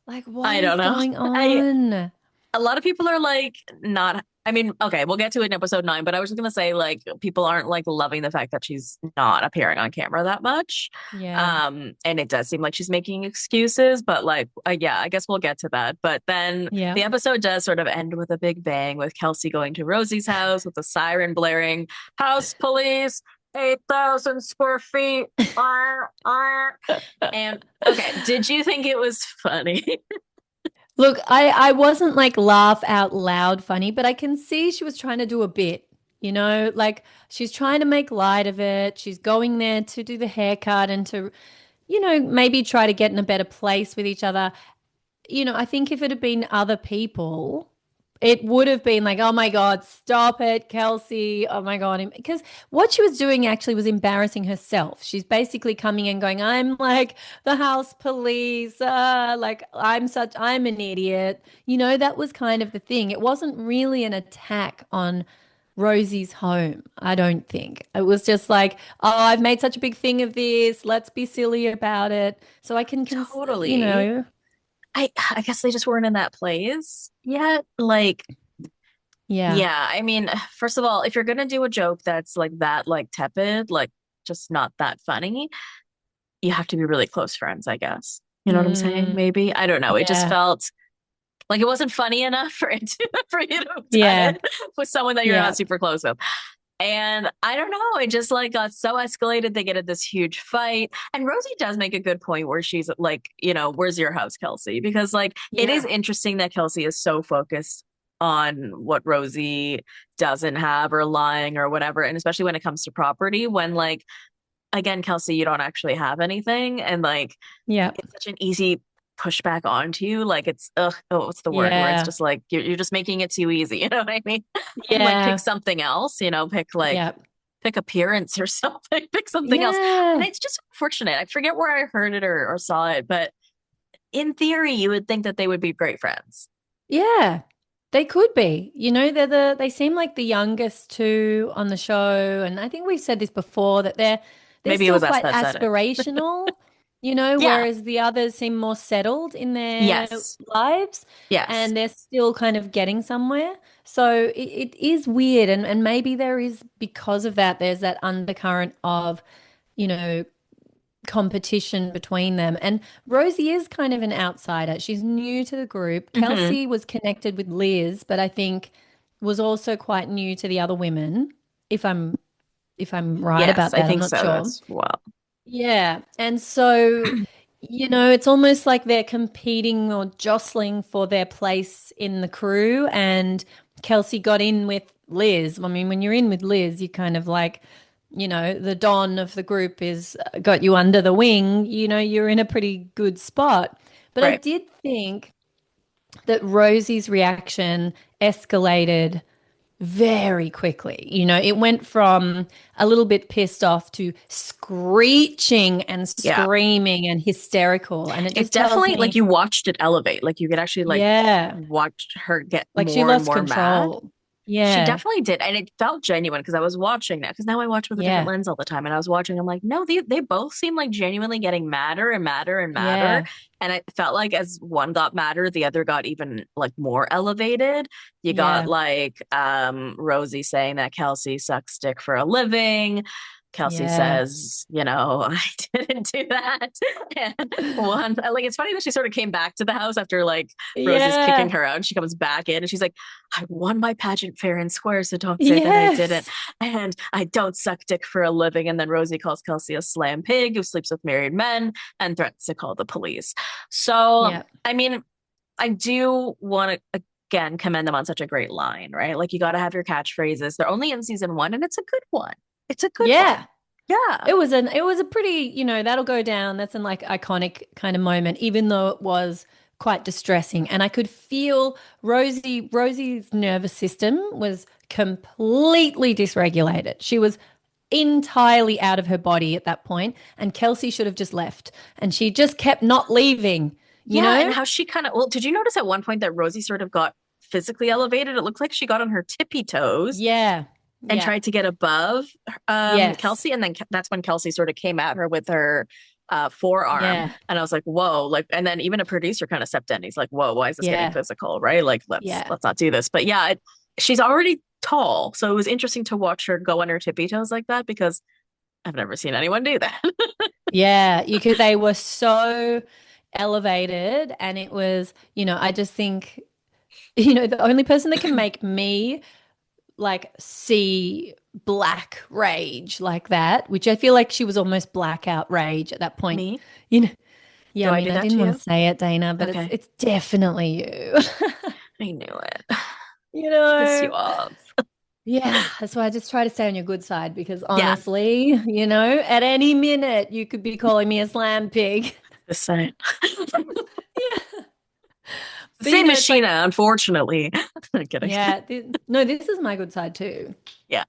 Like, what I don't is know. going I on? A lot of people are like not I mean, okay, we'll get to it in episode 9, but I was just gonna say, like, people aren't like loving the fact that she's not appearing on camera that much. Yeah. And it does seem like she's making excuses, but like, yeah, I guess we'll get to that. But then Yeah. the episode does sort of end with a big bang with Kelsey going to Rosie's house with the siren blaring, house police, 8,000 square feet. And okay, did you think it was funny? Look, I wasn't like laugh out loud funny, but I can see she was trying to do a bit, like she's trying to make light of it. She's going there to do the haircut and to, maybe try to get in a better place with each other. I think if it had been other people, it would have been like, oh my God, stop it, Kelsey. Oh my God. Because what she was doing actually was embarrassing herself. She's basically coming and going, I'm like the house police. Like I'm an idiot. That was kind of the thing. It wasn't really an attack on Rosie's home, I don't think. It was just like, oh, I've made such a big thing of this. Let's be silly about it. So I can, Totally. I guess they just weren't in that place yet. Like, yeah. yeah, I mean, first of all, if you're gonna do a joke that's like that, like tepid, like just not that funny, you have to be really close friends, I guess. You know what I'm saying? Mm, Maybe. I don't know. It just yeah. felt like it wasn't funny enough for it to, for you to have done Yeah. it with someone that you're Yeah. not super close with. And I don't know, it just like got so escalated. They get in this huge fight. And Rosie does make a good point where she's like, where's your house, Kelsey? Because like it is Yeah. interesting that Kelsey is so focused on what Rosie doesn't have or lying or whatever. And especially when it comes to property, when like, again, Kelsey, you don't actually have anything. And like, Yeah. it's such an easy pushback onto you. Like it's what's the word where it's Yeah. just like you're just making it too easy, you know what I mean? And like pick Yeah. something else, Yeah. pick appearance or something, pick something else. And Yeah. it's just unfortunate. I forget where I heard it or saw it, but in theory, you would think that they would be great friends. Yeah. They could be. They seem like the youngest two on the show. And I think we've said this before that they're Maybe it still was us quite that said it. aspirational, Yeah. whereas the others seem more settled in their Yes. lives Yes. and they're still kind of getting somewhere. So it is weird. And maybe there is, because of that, there's that undercurrent of, you know, competition between them. And Rosie is kind of an outsider. She's new to the group. Hmm. Kelsey was connected with Liz, but I think was also quite new to the other women, if I'm right Yes, about I that. I'm think not so sure. as well. Yeah. And so, it's almost like they're competing or jostling for their place in the crew. And Kelsey got in with Liz. I mean, when you're in with Liz, you kind of like, the Don of the group is got you under the wing, you're in a pretty good spot. But I Right. did think that Rosie's reaction escalated very quickly. It went from a little bit pissed off to screeching and Yeah. screaming and hysterical. And it It just tells definitely like me, you watched it elevate. Like you could actually like yeah, watch her get like she more and lost more mad. control. She Yeah, definitely did. And it felt genuine because I was watching that because now I watch with a different yeah, lens all the time. And I was watching, I'm like, no, they both seem like genuinely getting madder and madder and madder. yeah, And it felt like as one got madder, the other got even like more elevated. You got yeah, like Rosie saying that Kelsey sucks dick for a living. Kelsey yeah, says, I didn't do that. And like, it's funny that she sort of came back to the house after like Rosie's kicking yeah, her out. And she comes back in and she's like, I won my pageant fair and square, so don't say that I didn't. yes, And I don't suck dick for a living. And then Rosie calls Kelsey a slam pig who sleeps with married men and threatens to call the police. So, yeah, I mean, I do want to again commend them on such a great line, right? Like you got to have your catchphrases. They're only in season one, and it's a good one. It's a good one. yeah. Yeah. It was a pretty, that'll go down. That's an like iconic kind of moment, even though it was quite distressing. And I could feel Rosie's nervous system was completely dysregulated. She was entirely out of her body at that point, and Kelsey should have just left. And she just kept not leaving, you Yeah. And know? how she kind of, well, did you notice at one point that Rosie sort of got physically elevated? It looked like she got on her tippy toes Yeah. and Yeah. tried to get above Yes. Kelsey. And then that's when Kelsey sort of came at her with her forearm. Yeah. And I was like, whoa, like, and then even a producer kind of stepped in. He's like, whoa, why is this getting Yeah. physical? Right. Like, let's Yeah. not do this. But yeah, she's already tall, so it was interesting to watch her go on her tippy toes like that because I've never seen anyone do that. Yeah, you could, they were so elevated, and it was, I just think, the only person that can make me like see black rage like that, which I feel like she was almost blackout rage at that point. Me? You know, yeah, Do I I mean, do I that didn't to want to you? say it, Dana, but it's Okay. it's definitely you. I knew it. You Piss you know, off. yeah, that's why I just try to stay on your good side because Yeah, honestly, at any minute you could be calling me a slam pig. this side. Yeah. The But same as it's like, Sheena, unfortunately. I'm kidding. yeah, no, this is my good side too. Yeah,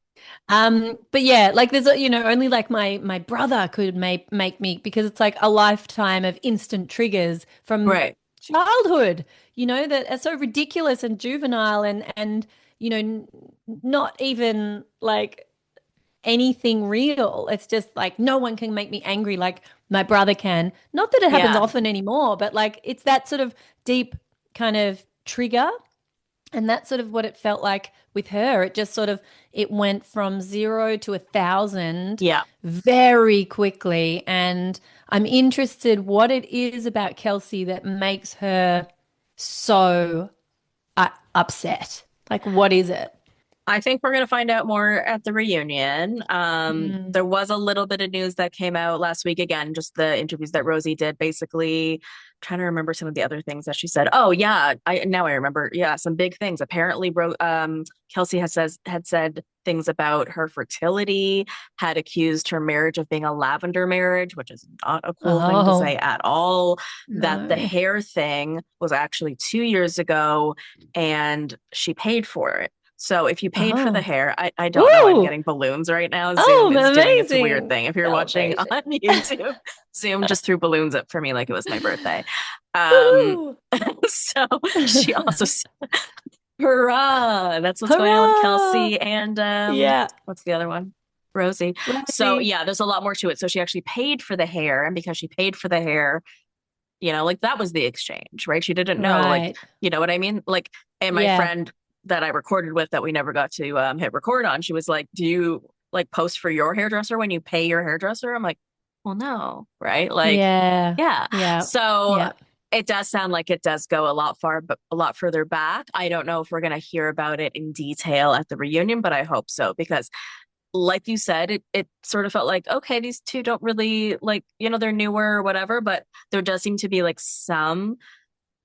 But yeah, like there's only like my brother could make me, because it's like a lifetime of instant triggers from right. childhood, that are so ridiculous and juvenile, and not even like anything real. It's just like no one can make me angry like my brother can. Not that it happens Yeah, often anymore, but like it's that sort of deep kind of trigger. And that's sort of what it felt like with her. It just sort of it went from 0 to 1,000 yeah. very quickly. And I'm interested what it is about Kelsey that makes her so upset. Like, what is it? I think we're going to find out more at the reunion. Mm. There was a little bit of news that came out last week. Again, just the interviews that Rosie did. Basically, trying to remember some of the other things that she said. Oh yeah, I remember. Yeah, some big things. Apparently, Kelsey had said things about her fertility. Had accused her marriage of being a lavender marriage, which is not a cool thing to say Oh, at all. That the no. hair thing was actually 2 years ago, and she paid for it. So if you paid for the Oh. hair, I don't know. I'm Ooh. getting balloons right now. Oh, Zoom is doing its weird amazing. thing. If you're watching on Celebration. YouTube, Zoom just threw balloons up for me like it was my birthday. Um, Woo! so she also said, hurrah, that's what's going on with Hurrah! Kelsey and Yeah. what's the other one? Rosie. So Rosie. yeah, there's a lot more to it. So she actually paid for the hair, and because she paid for the hair, like that was the exchange, right? She didn't know, like, Right. you know what I mean? Like, and my Yeah. friend that I recorded with that we never got to hit record on, she was like, do you like post for your hairdresser when you pay your hairdresser? I'm like, well, no, right? Like, Yeah. yeah. Yeah. So Yeah. it does sound like it does go a lot far, but a lot further back. I don't know if we're going to hear about it in detail at the reunion, but I hope so because like you said, it sort of felt like, okay, these two don't really like, they're newer or whatever, but there does seem to be like some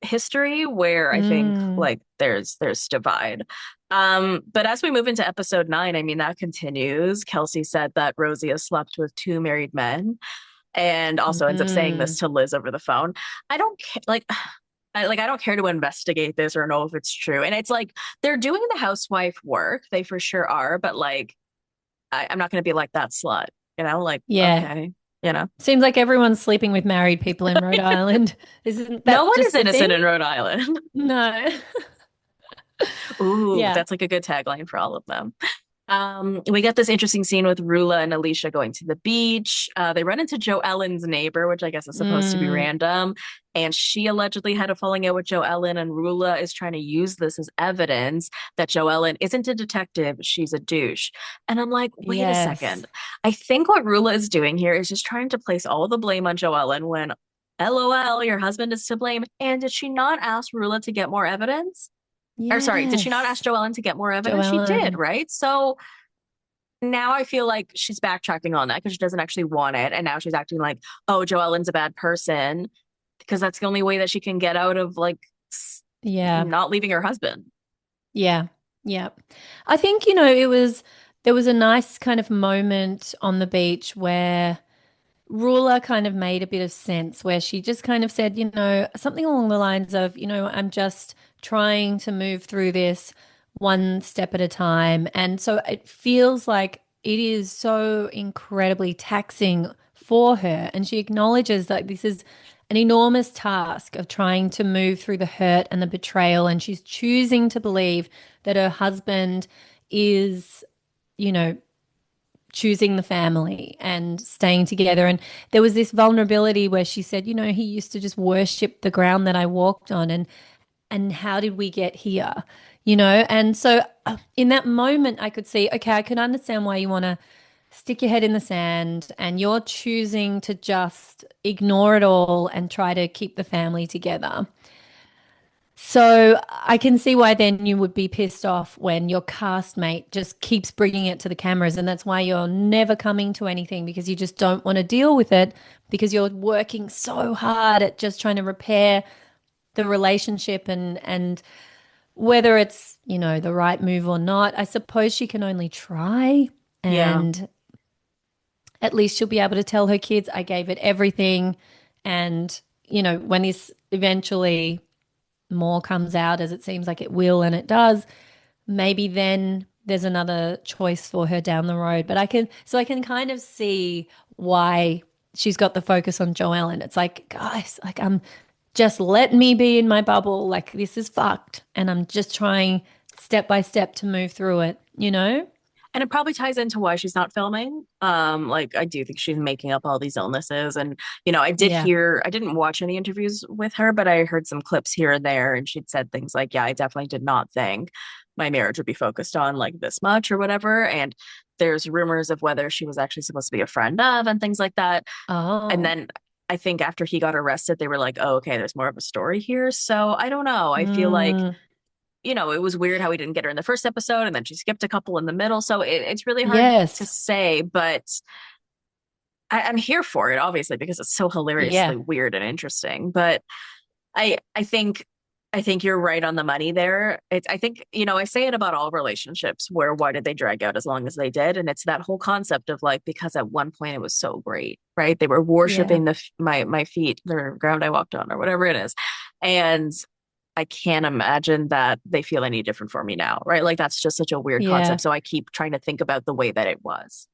history where I think Mm. like there's divide. But as we move into episode 9, I mean that continues. Kelsey said that Rosie has slept with two married men and also ends up saying this Mm. to Liz over the phone. I don't care I don't care to investigate this or know if it's true. And it's like they're doing the housewife work. They for sure are, but like I'm not going to be like that slut, like, Yeah. okay, Seems like everyone's sleeping with married people in Rhode Island. Isn't no that one is just the innocent thing? in Rhode Island. No. Ooh, Yeah. that's like a good tagline for all of them. We get this interesting scene with Rula and Alicia going to the beach. They run into Joe Ellen's neighbor, which I guess is supposed to be Mm. random. And she allegedly had a falling out with Joe Ellen, and Rula is trying to use this as evidence that Joe Ellen isn't a detective, she's a douche. And I'm like, wait a Yes. second. I think what Rula is doing here is just trying to place all the blame on Joe Ellen when LOL, your husband is to blame. And did she not ask Rula to get more evidence? Or sorry, did she not ask Yes. Joellen to get more evidence? She did, Joellen. right? So now I feel like she's backtracking on that because she doesn't actually want it. And now she's acting like, oh, Joellen's a bad person because that's the only way that she can get out of like Yeah. not leaving her husband. Yeah. Yeah. I think, there was a nice kind of moment on the beach where Ruler kind of made a bit of sense, where she just kind of said, something along the lines of, I'm just trying to move through this one step at a time. And so it feels like it is so incredibly taxing for her. And she acknowledges that this is an enormous task of trying to move through the hurt and the betrayal. And she's choosing to believe that her husband is, you know, choosing the family and staying together. And there was this vulnerability where she said, he used to just worship the ground that I walked on, and how did we get here? And so in that moment, I could see, okay, I can understand why you want to stick your head in the sand and you're choosing to just ignore it all and try to keep the family together. So I can see why then you would be pissed off when your castmate just keeps bringing it to the cameras, and that's why you're never coming to anything because you just don't want to deal with it because you're working so hard at just trying to repair the relationship and whether it's, the right move or not. I suppose she can only try, Yeah. and at least she'll be able to tell her kids, I gave it everything. And, when this eventually more comes out, as it seems like it will, and it does, maybe then there's another choice for her down the road. But I can kind of see why she's got the focus on Joelle. And it's like, guys, like, just let me be in my bubble. Like, this is fucked. And I'm just trying step by step to move through it? And it probably ties into why she's not filming. Like I do think she's making up all these illnesses. And, Yeah. I didn't watch any interviews with her, but I heard some clips here and there, and she'd said things like, yeah, I definitely did not think my marriage would be focused on like this much or whatever. And there's rumors of whether she was actually supposed to be a friend of and things like that. And Oh. then I think after he got arrested, they were like, oh, okay, there's more of a story here. So I don't know. I feel like Mm, it was weird how we didn't get her in the first episode and then she skipped a couple in the middle. So it's really hard to yes. say, but I'm here for it, obviously, because it's so hilariously Yeah. weird and interesting. But I I think I think you're right on the money there. I think, I say it about all relationships where why did they drag out as long as they did? And it's that whole concept of like, because at one point it was so great, right? They were Yeah. worshiping my feet, the ground I walked on, or whatever it is. And I can't imagine that they feel any different for me now, right? Like that's just such a weird Yeah. concept. So I keep trying to think about the way that it was.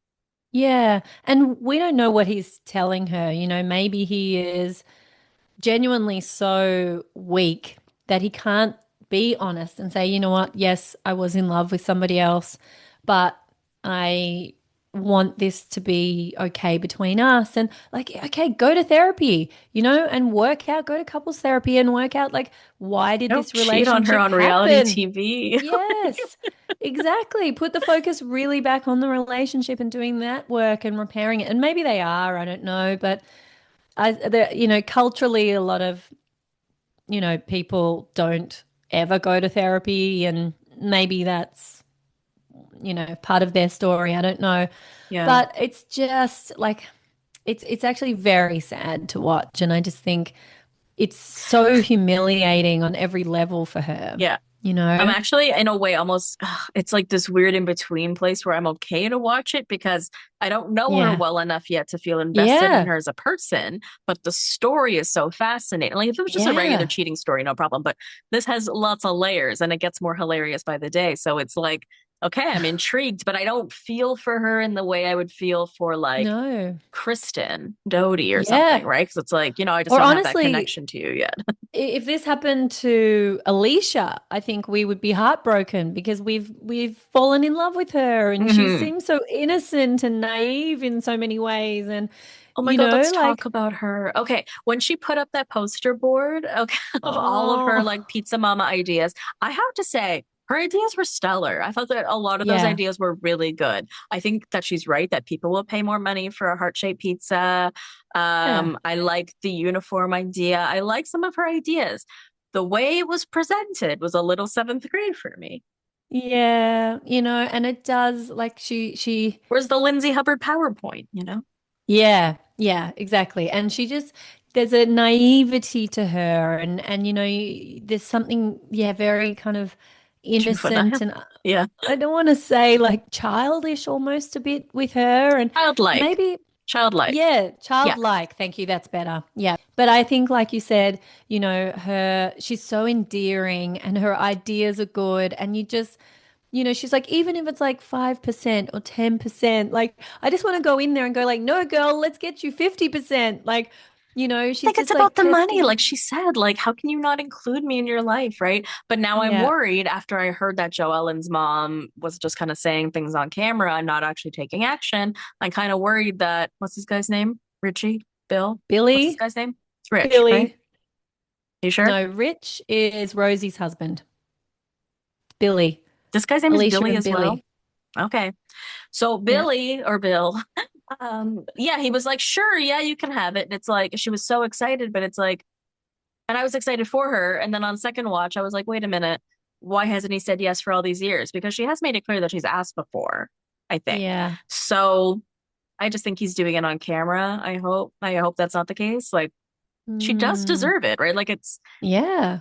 Yeah. And we don't know what he's telling her. Maybe he is genuinely so weak that he can't be honest and say, you know what, yes, I was in love with somebody else, but I want this to be okay between us. And like, okay, go to therapy, and work out, go to couples therapy and work out like, why did Don't this cheat on her relationship on reality happen? TV. Yes, exactly. Put the focus really back on the relationship and doing that work and repairing it. And maybe they are, I don't know, but culturally, a lot of, people don't ever go to therapy, and maybe that's, part of their story. I don't know. Yeah. But it's just like it's actually very sad to watch, and I just think it's so humiliating on every level for her, Yeah. you I'm know? actually in a way almost it's like this weird in between place where I'm okay to watch it because I don't know her Yeah. well enough yet to feel invested in Yeah. her as a person, but the story is so fascinating. Like if it was just a regular Yeah. cheating story, no problem, but this has lots of layers and it gets more hilarious by the day. So it's like, okay, I'm intrigued, but I don't feel for her in the way I would feel for like No. Kristen Doty or something, Yeah. right? Because it's like, I just Or don't have that honestly, connection to you yet. if this happened to Alicia, I think we would be heartbroken because we've fallen in love with her and she Hmm. seems so innocent and naive in so many ways. And Oh my God, let's talk like, about her. Okay, when she put up that poster board, okay, of all of her like oh, pizza mama ideas, I have to say her ideas were stellar. I thought that a lot of those yeah, ideas were really good. I think that she's right that people will pay more money for a heart-shaped pizza. yeah, I like the uniform idea. I like some of her ideas. The way it was presented was a little seventh grade for me. yeah, and it does like Where's the Lindsay Hubbard PowerPoint? yeah, yeah, exactly. And she just there's a naivety to her, and there's something, yeah, very kind of innocent, Juvenile. and Yeah. I don't want to say like childish almost a bit with her, and Childlike. maybe, Childlike. yeah, Yeah. childlike. Thank you. That's better. Yeah. But I think, like you said, she's so endearing and her ideas are good. And she's like, even if it's like 5% or 10%, like, I just want to go in there and go, like, no, girl, let's get you 50%. Like, she's Think it's just about like the money. testing. Like she said, like, how can you not include me in your life? Right. But now I'm Yeah. worried after I heard that Joe Ellen's mom was just kind of saying things on camera and not actually taking action. I'm kind of worried that what's this guy's name? Richie? Bill? What's this Billy, guy's name? It's Rich, right? Billy. You sure? No, Rich is Rosie's husband. Billy. This guy's name is Alicia Billy and as well. Billy. Okay. So Yeah. Billy or Bill, yeah, he was like, sure, yeah, you can have it. And it's like she was so excited, but it's like, and I was excited for her. And then on second watch, I was like, wait a minute, why hasn't he said yes for all these years? Because she has made it clear that she's asked before, I think. Yeah. So I just think he's doing it on camera. I hope. I hope that's not the case. Like she does Mm, deserve it, right? Like it's, yeah.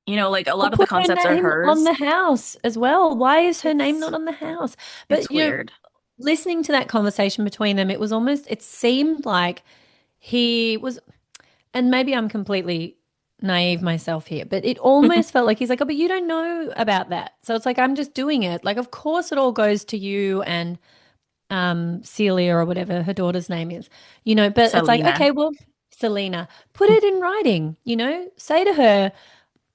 like a Or lot of the put her concepts are name on hers. the house as well. Why is her name It's not on the house? it's But, weird. listening to that conversation between them, it seemed like he was, and maybe I'm completely naive myself here, but it almost felt like he's like, oh, but you don't know about that. So it's like, I'm just doing it. Like, of course it all goes to you and Celia or whatever her daughter's name is, but it's like, Selena. okay, well, Selena, put it in writing, say to her,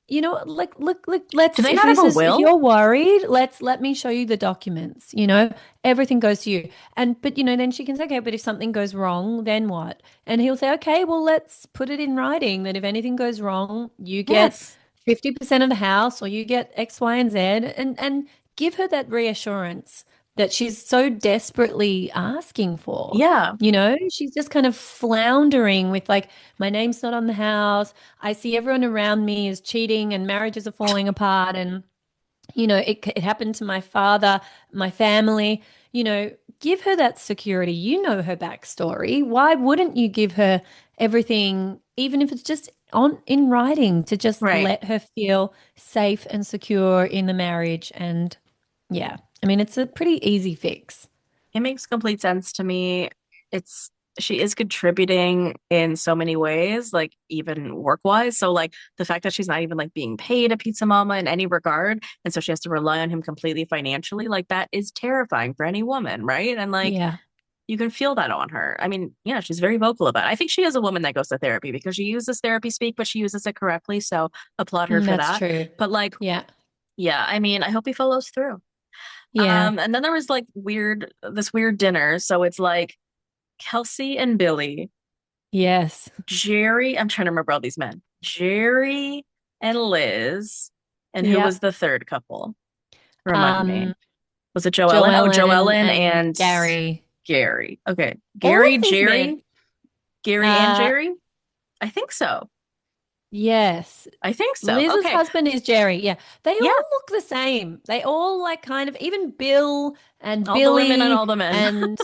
look, Do let's, they not have a if will? you're worried, let me show you the documents, everything goes to you. And, but, then she can say, okay, but if something goes wrong, then what? And he'll say, okay, well, let's put it in writing that if anything goes wrong, you get Yes. 50% of the house or you get X, Y, and Z and give her that reassurance that she's so desperately asking for. Yeah. She's just kind of floundering with like, my name's not on the house. I see everyone around me is cheating and marriages are falling apart. And, it happened to my father, my family. Give her that security. You know her backstory. Why wouldn't you give her everything, even if it's just on in writing, to just Right. let her feel safe and secure in the marriage? And yeah, I mean, it's a pretty easy fix. It makes complete sense to me. It's she is contributing in so many ways, like even work-wise. So like the fact that she's not even like being paid a pizza mama in any regard, and so she has to rely on him completely financially, like that is terrifying for any woman, right? And like Yeah, you can feel that on her. I mean, yeah, she's very vocal about it. I think she is a woman that goes to therapy because she uses therapy speak, but she uses it correctly. So applaud her for that's that. true. But like, Yeah, yeah, I mean, I hope he follows through. yeah, And then there was like this weird dinner. So it's like Kelsey and Billy, yes. Jerry. I'm trying to remember all these men. Jerry and Liz. And who was Yep. the third couple? Remind me. Um, Was it Joellen? Oh, Joellen Joellen and and Gary. Gary. Okay. All Gary, of these men. Gary and Uh, Jerry? I think so. yes. I think so. Liz's Okay. husband is Jerry. Yeah. They Yeah. all look the same. They all like kind of, even Bill and All the women and Billy all the men. and,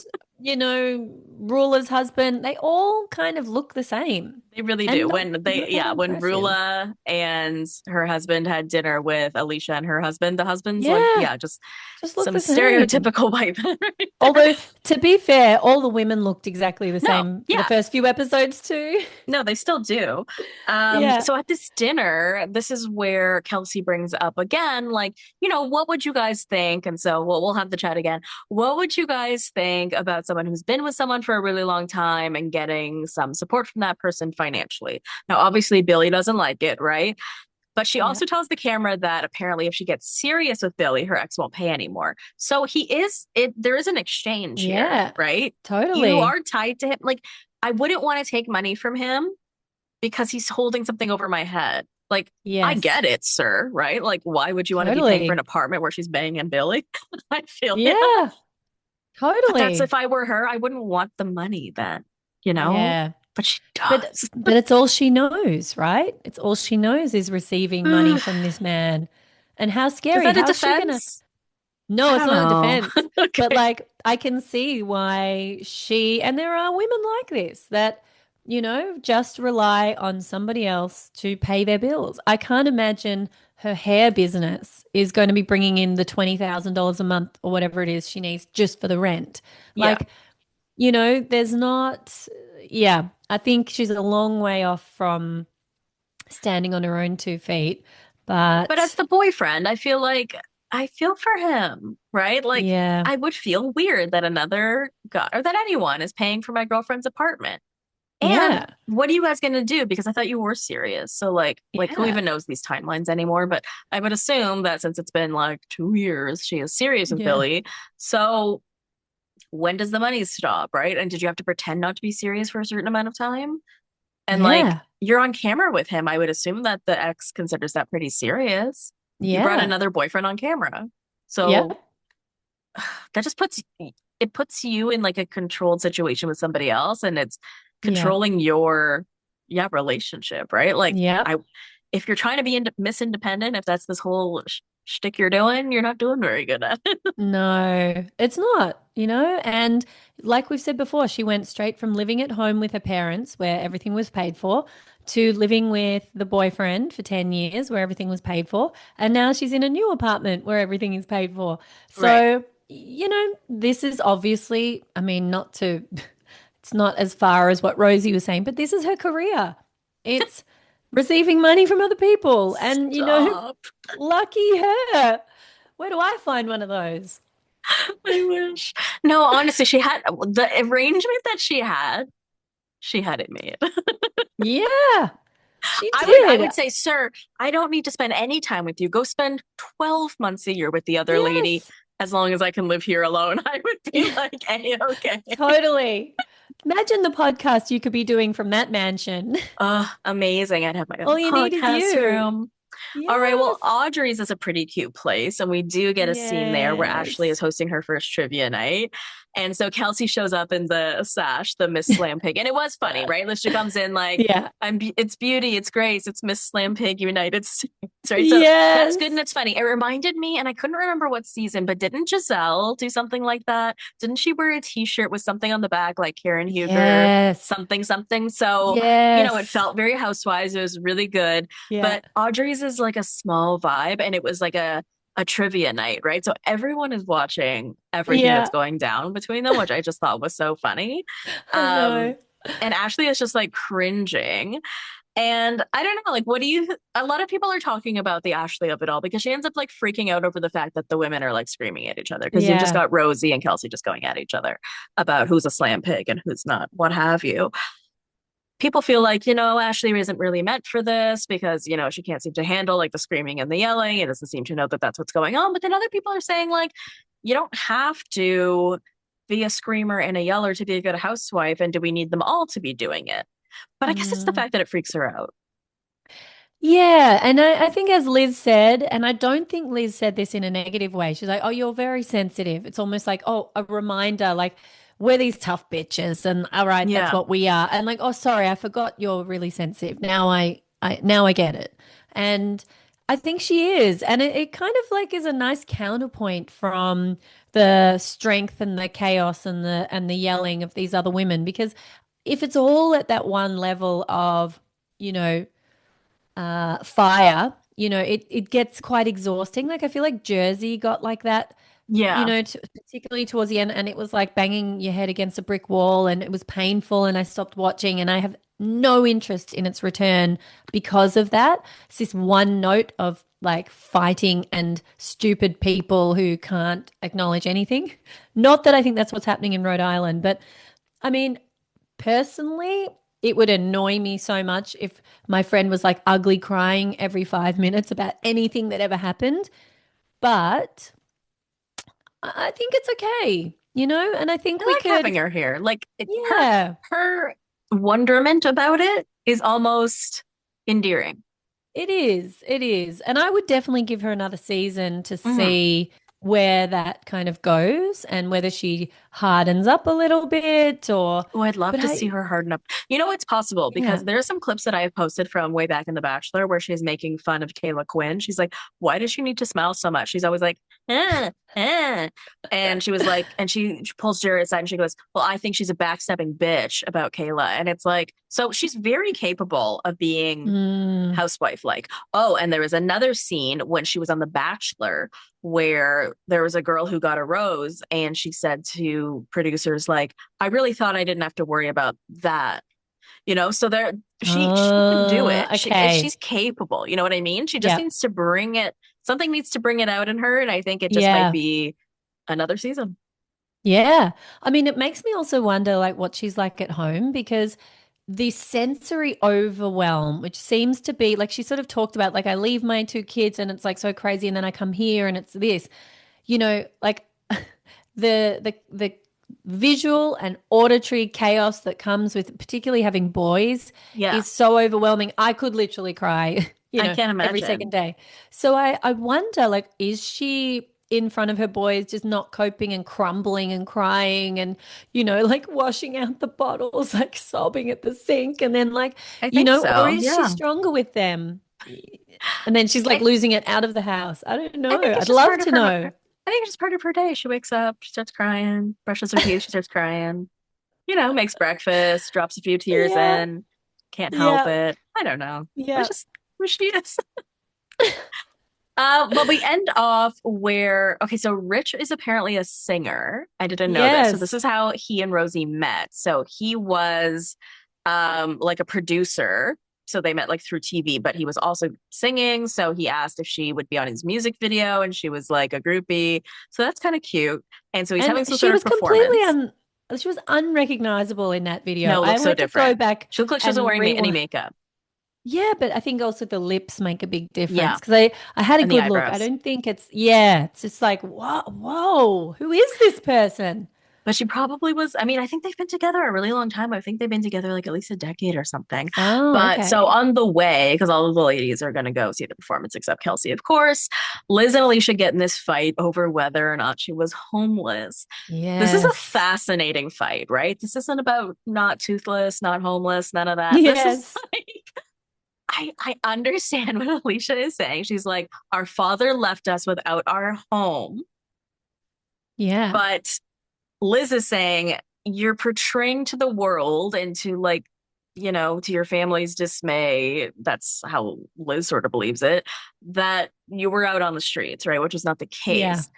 Ruler's husband, they all kind of look the same. They really do. And When not that when impressive. Rula and her husband had dinner with Alicia and her husband, the husbands, like, Yeah. yeah, just Just look some the same. stereotypical white men right there. Although, to be fair, all the women looked exactly the No, same for the yeah, first few episodes too. no, they still do. Yeah. So at this dinner, this is where Kelsey brings up again, like, what would you guys think? And so we'll have the chat again. What would you guys think about someone who's been with someone for a really long time and getting some support from that person financially? Now, obviously, Billy doesn't like it, right? But she Yeah. also tells the camera that apparently if she gets serious with Billy, her ex won't pay anymore. So there is an exchange here, Yeah. right? You Totally. are tied to him. Like, I wouldn't want to take money from him because he's holding something over my head. Like, I Yes. get it, sir, right? Like, why would you want to be paying for an Totally. apartment where she's banging Billy? I feel it. Yeah. But that's if Totally. I were her, I wouldn't want the money then, you know? Yeah. But she But does. but it's all she knows, right? It's all she knows is receiving money from this man. And how Is scary. that a How's she gonna? defense? No, I it's don't not a know. defense. But Okay. like I can see why and there are women like this that, just rely on somebody else to pay their bills. I can't imagine her hair business is going to be bringing in the $20,000 a month or whatever it is she needs just for the rent. Yeah. Like, there's not, yeah, I think she's a long way off from standing on her own 2 feet. But as But the boyfriend, I feel like I feel for him, right? Like yeah, I would feel weird that another guy or that anyone is paying for my girlfriend's apartment. And yeah, what are you guys going to do? Because I thought you were serious. So like who yeah, even knows these timelines anymore? But I would assume that since it's been like 2 years, she is serious with yeah, Billy. So when does the money stop, right? And did you have to pretend not to be serious for a certain amount of time? And like yeah. you're on camera with him, I would assume that the ex considers that pretty serious. You brought Yeah. another boyfriend on camera. So Yep. that just puts you in like a controlled situation with somebody else, and it's Yeah. controlling your relationship, right? Like Yep. I if you're trying to be Miss Independent, if that's this whole shtick you're doing, you're not doing very good at it. No, it's not, and like we've said before, she went straight from living at home with her parents where everything was paid for to living with the boyfriend for 10 years where everything was paid for. And now she's in a new apartment where everything is paid for. Right. So, this is obviously, I mean, it's not as far as what Rosie was saying, but this is her career. It's receiving money from other people. And, Stop. lucky her. Where do I find one of those? I wish. No, honestly, she had the arrangement that she had it made. Yeah, she I would did. say, sir, I don't need to spend any time with you. Go spend 12 months a year with the other lady Yes. as long as I can live here alone. I would be Yeah, like, hey, okay. totally. Imagine the podcast you could be doing from that mansion. Amazing. I'd have my All own you need is podcast you. room. All right. Well, Yes. Audrey's is a pretty cute place. And we do get a scene there where Ashley is Yes. hosting her first trivia night. And so Kelsey shows up in the sash, the Miss Slam Pig. And it was funny, right? Like, she comes in like, Yeah. it's beauty, it's grace, it's Miss Slam Pig United States, right? So that's good and Yes. it's funny. It reminded me, and I couldn't remember what season, but didn't Giselle do something like that? Didn't she wear a t-shirt with something on the back, like Karen Huger, Yes. something, something? So, it Yes. felt very Housewives. It was really good. Yeah. But Audrey's is like a small vibe, and it was like a trivia night, right? So everyone is watching everything that's Yeah. going down between them, which I just thought was so funny. I Um, know. and Ashley is just like cringing. And I don't know, like, what do you, a lot of people are talking about the Ashley of it all because she ends up like freaking out over the fact that the women are like screaming at each other because you've just Yeah. got Rosie and Kelsey just going at each other about who's a slam pig and who's not, what have you. People feel like, Ashley isn't really meant for this because, she can't seem to handle like the screaming and the yelling. It doesn't seem to know that that's what's going on. But then other people are saying, like, you don't have to be a screamer and a yeller to be a good housewife. And do we need them all to be doing it? But I guess it's the Mm. fact that it freaks her out. Yeah, and I think as Liz said, and I don't think Liz said this in a negative way. She's like, "Oh, you're very sensitive." It's almost like, "Oh, a reminder, like we're these tough bitches, and all right, that's Yeah. what we are." And like, "Oh, sorry, I forgot you're really sensitive. Now I get it." And I think she is, and it kind of like is a nice counterpoint from the strength and the chaos and the yelling of these other women, because if it's all at that one level of, you know fire, it gets quite exhausting. Like I feel like Jersey got like that, Yeah. particularly towards the end, and it was like banging your head against a brick wall, and it was painful, and I stopped watching, and I have no interest in its return because of that. It's this one note of like fighting and stupid people who can't acknowledge anything. Not that I think that's what's happening in Rhode Island, but I mean, personally, it would annoy me so much if my friend was like ugly crying every 5 minutes about anything that ever happened. But I think it's okay, and I think we I like could, having her here. Like yeah, her wonderment about it is almost endearing. it is. It is. And I would definitely give her another season to Mhm. see where that kind of goes and whether she hardens up a little bit Oh, I'd love but to see I, her harden up. It's possible yeah. because there are some clips that I have posted from way back in The Bachelor where she's making fun of Kayla Quinn. She's like, why does she need to smile so much? She's always like, eh, eh. And she was like, and she pulls Jared aside and she goes, well, I think she's a backstabbing bitch about Kayla. And it's like, so she's very capable of being Mm. housewife like. Oh, and there was another scene when she was on The Bachelor where there was a girl who got a rose and she said to producers like, I really thought I didn't have to worry about that. So there she can do it. She's Okay. capable. You know what I mean? She just Yeah. needs to bring it. Something needs to bring it out in her, and I think it just might Yeah. be another season. Yeah. I mean, it makes me also wonder like what she's like at home because the sensory overwhelm, which seems to be like she sort of talked about, like I leave my two kids and it's like so crazy, and then I come here and it's this, like the visual and auditory chaos that comes with particularly having boys Yeah. is so overwhelming. I could literally cry you I know, can't every second imagine. day. So I wonder, like, is she in front of her boys just not coping and crumbling and crying and, like washing out the bottles, like sobbing at the sink and then like, I think or so. is she Yeah. stronger with them? And then she's like I losing it out of the house. I don't I know. think it's I'd just love part of to her. know. I think it's just part of her day. She wakes up, she starts crying, brushes her teeth, she starts crying. Makes breakfast, drops a few tears Yeah, in, can't help yeah, it. I don't know. That's yeah. just who she is. But we end off where, okay, so Rich is apparently a singer. I didn't know this. So this Yes. is how he and Rosie met. So he was like a producer. So they met like through TV, but he was also singing. So he asked if she would be on his music video, and she was like a groupie. So that's kind of cute. And so he's And having some sort of performance. she was unrecognizable in that video. No, it I looks so had to go different. back She looks like she wasn't and wearing any rewind. makeup. Yeah, but I think also the lips make a big difference Yeah, because I had a and the good look. I eyebrows. don't think it's just like, whoa, who is this person? But she probably was. I mean, I think they've been together a really long time. I think they've been together like at least a decade or something. Oh, But so okay. on the way, because all of the ladies are going to go see the performance except Kelsey, of course, Liz and Alicia get in this fight over whether or not she was homeless. This is a Yes. fascinating fight, right? This isn't about not toothless, not homeless, none of that. This is Yes. like, I understand what Alicia is saying. She's like, our father left us without our home, Yeah. but Liz is saying you're portraying to the world and to like, to your family's dismay, that's how Liz sort of believes it, that you were out on the streets, right? Which is not the Yeah. case.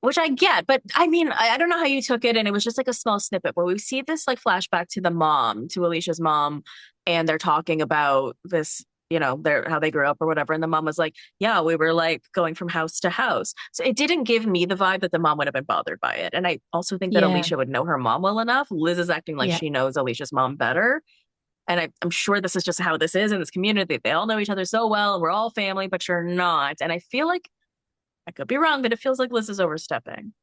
Which I get, but I mean, I don't know how you took it, and it was just like a small snippet. But we see this like flashback to the mom, to Alicia's mom, and they're talking about this, their how they grew up or whatever. And the mom was like, "Yeah, we were like going from house to house." So it didn't give me the vibe that the mom would have been bothered by it. And I also think that Yeah. Alicia would know her mom well enough. Liz is acting like Yeah. she knows Alicia's mom better. And I'm sure this is just how this is in this community. They all know each other so well, and we're all family, but you're not. And I feel like I could be wrong, but it feels like Liz is overstepping.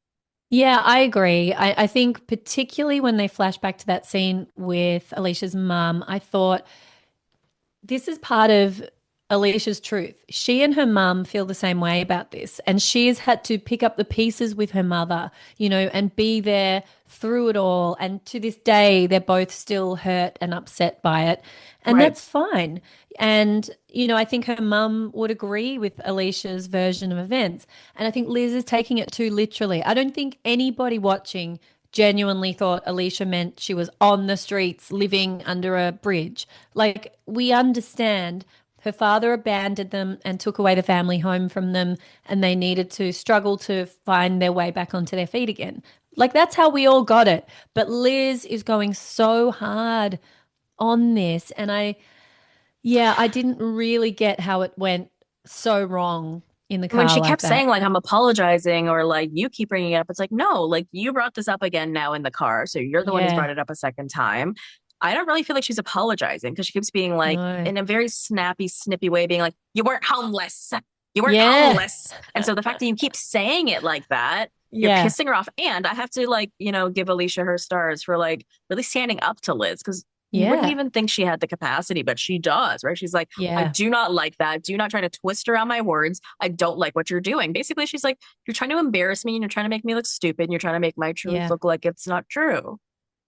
Yeah, I agree. I think particularly when they flash back to that scene with Alicia's mum, I thought this is part of Alicia's truth. She and her mum feel the same way about this, and she has had to pick up the pieces with her mother, and be there through it all. And to this day, they're both still hurt and upset by it, and Right. that's fine. And, I think her mum would agree with Alicia's version of events. And I think Liz is taking it too literally. I don't think anybody watching genuinely thought Alicia meant she was on the streets living under a bridge. Like, we understand her father abandoned them and took away the family home from them, and they needed to struggle to find their way back onto their feet again. Like, that's how we all got it. But Liz is going so hard on this. And I didn't really get how it went so wrong in the When car she like kept saying that. like I'm apologizing or like you keep bringing it up, it's like no, like you brought this up again now in the car, so you're the one who's Yeah, brought it up a second time. I don't really feel like she's apologizing because she keeps being like no. in a very snappy, snippy way, being like you weren't homeless, you weren't Yeah, homeless, and so the fact that you keep saying it like that, you're yeah, pissing her off. And I have to like give Alicia her stars for like really standing up to Liz because you wouldn't yeah, even think she had the capacity, but she does, right? She's like, I yeah, do not like that. Do not try to twist around my words. I don't like what you're doing. Basically, she's like, you're trying to embarrass me and you're trying to make me look stupid and you're trying to make my truth yeah. look like it's not true.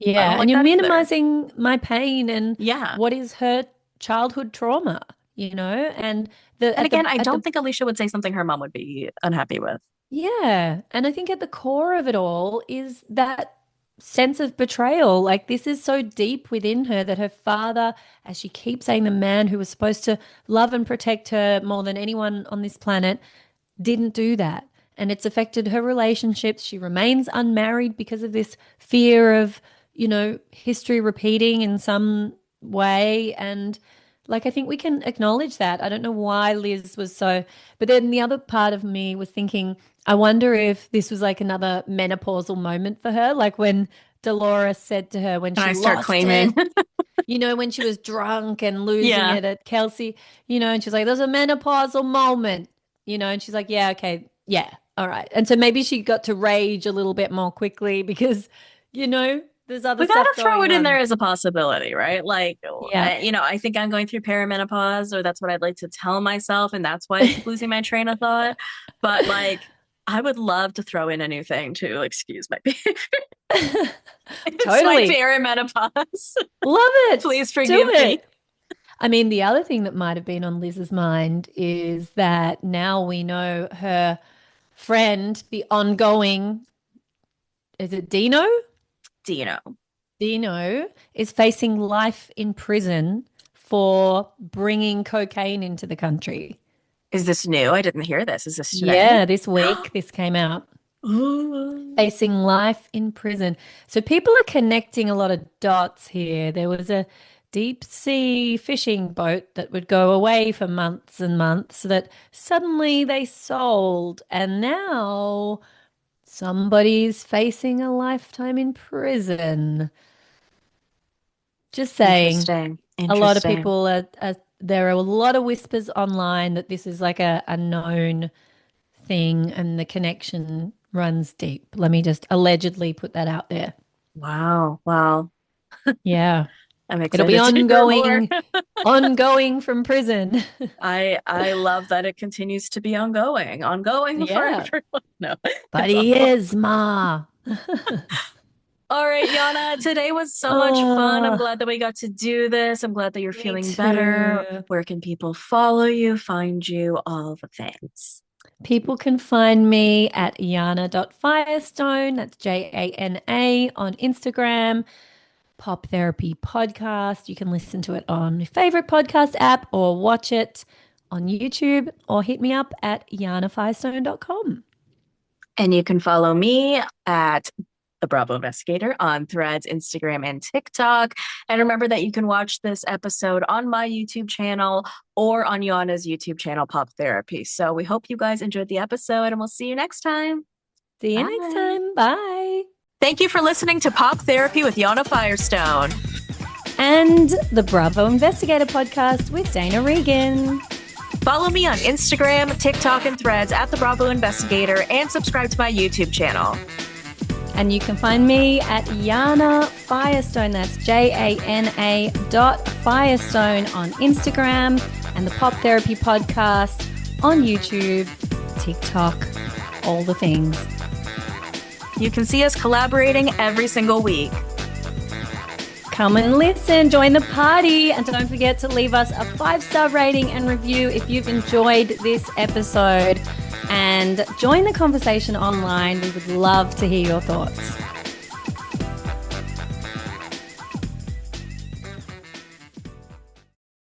I Yeah, don't and like you're that either. minimizing my pain and Yeah. what is her childhood trauma, and the And at the again, I at don't the think Alicia would say something her mom would be unhappy with. yeah, and I think at the core of it all is that sense of betrayal. Like, this is so deep within her that her father, as she keeps saying, the man who was supposed to love and protect her more than anyone on this planet, didn't do that. And it's affected her relationships. She remains unmarried because of this fear of, history repeating in some way. And like, I think we can acknowledge that. I don't know why Liz was so, but then the other part of me was thinking, I wonder if this was like another menopausal moment for her, like when Dolores said to her when Can she I start lost claiming? it, when she was drunk and losing Yeah. it at Kelsey, and she's like, there's a menopausal moment, and she's like, yeah, okay, yeah, all right. And so maybe she got to rage a little bit more quickly because, you know, There's other We stuff gotta throw going it in on. there as a possibility, right? Like, Yeah. I think I'm going through perimenopause, or that's what I'd like to tell myself, and that's why I keep losing my train of thought. But like, I would love to throw in a new thing to excuse my behavior. It's my Totally. perimenopause. Love it. Please Do forgive me. it. I mean, the other thing that might have been on Liz's mind is that now we know her friend, the ongoing, is it Dino? Dino, Dino is facing life in prison for bringing cocaine into the country. is this new? I didn't hear this. Is this today? Yeah, this week this came out. Ooh. Facing life in prison. So people are connecting a lot of dots here. There was a deep sea fishing boat that would go away for months and months that suddenly they sold, and now somebody's facing a lifetime in prison. Just saying. Interesting. A lot of Interesting. people there are a lot of whispers online that this is like a known thing and the connection runs deep. Let me just allegedly put that out there. Wow. Wow. Yeah. I'm It'll be excited to hear more. ongoing from prison. I love that it continues to be ongoing for Yeah. everyone. No, But it's he awful. is, Ma. All right, Yana, today was so much fun. I'm Oh, glad that we got to do this. I'm glad that you're me feeling better. too. Where can people follow you, find you, all the things? People can find me at Jana.Firestone. That's Jana on Instagram. Pop Therapy Podcast. You can listen to it on your favorite podcast app or watch it on YouTube or hit me up at janafirestone.com. And you can follow me at the Bravo Investigator on Threads, Instagram, and TikTok. And remember that you can watch this episode on my YouTube channel or on Yana's YouTube channel, Pop Therapy. So we hope you guys enjoyed the episode, and we'll see you next time. See you next Bye. time. Bye. Thank you for listening to Pop Therapy with Yana Firestone. And the Bravo Investigator Podcast with Dana Regan. Follow me on Instagram, TikTok, and Threads at the Bravo Investigator, and subscribe to my YouTube channel. And you can find me at Jana Firestone. That's Jana Firestone on Instagram, and the Pop Therapy Podcast on YouTube, TikTok, all the things. You can see us collaborating every single week. Come and listen, join the party, and don't forget to leave us a 5-star rating and review if you've enjoyed this episode. And join the conversation online. We would love to hear your thoughts.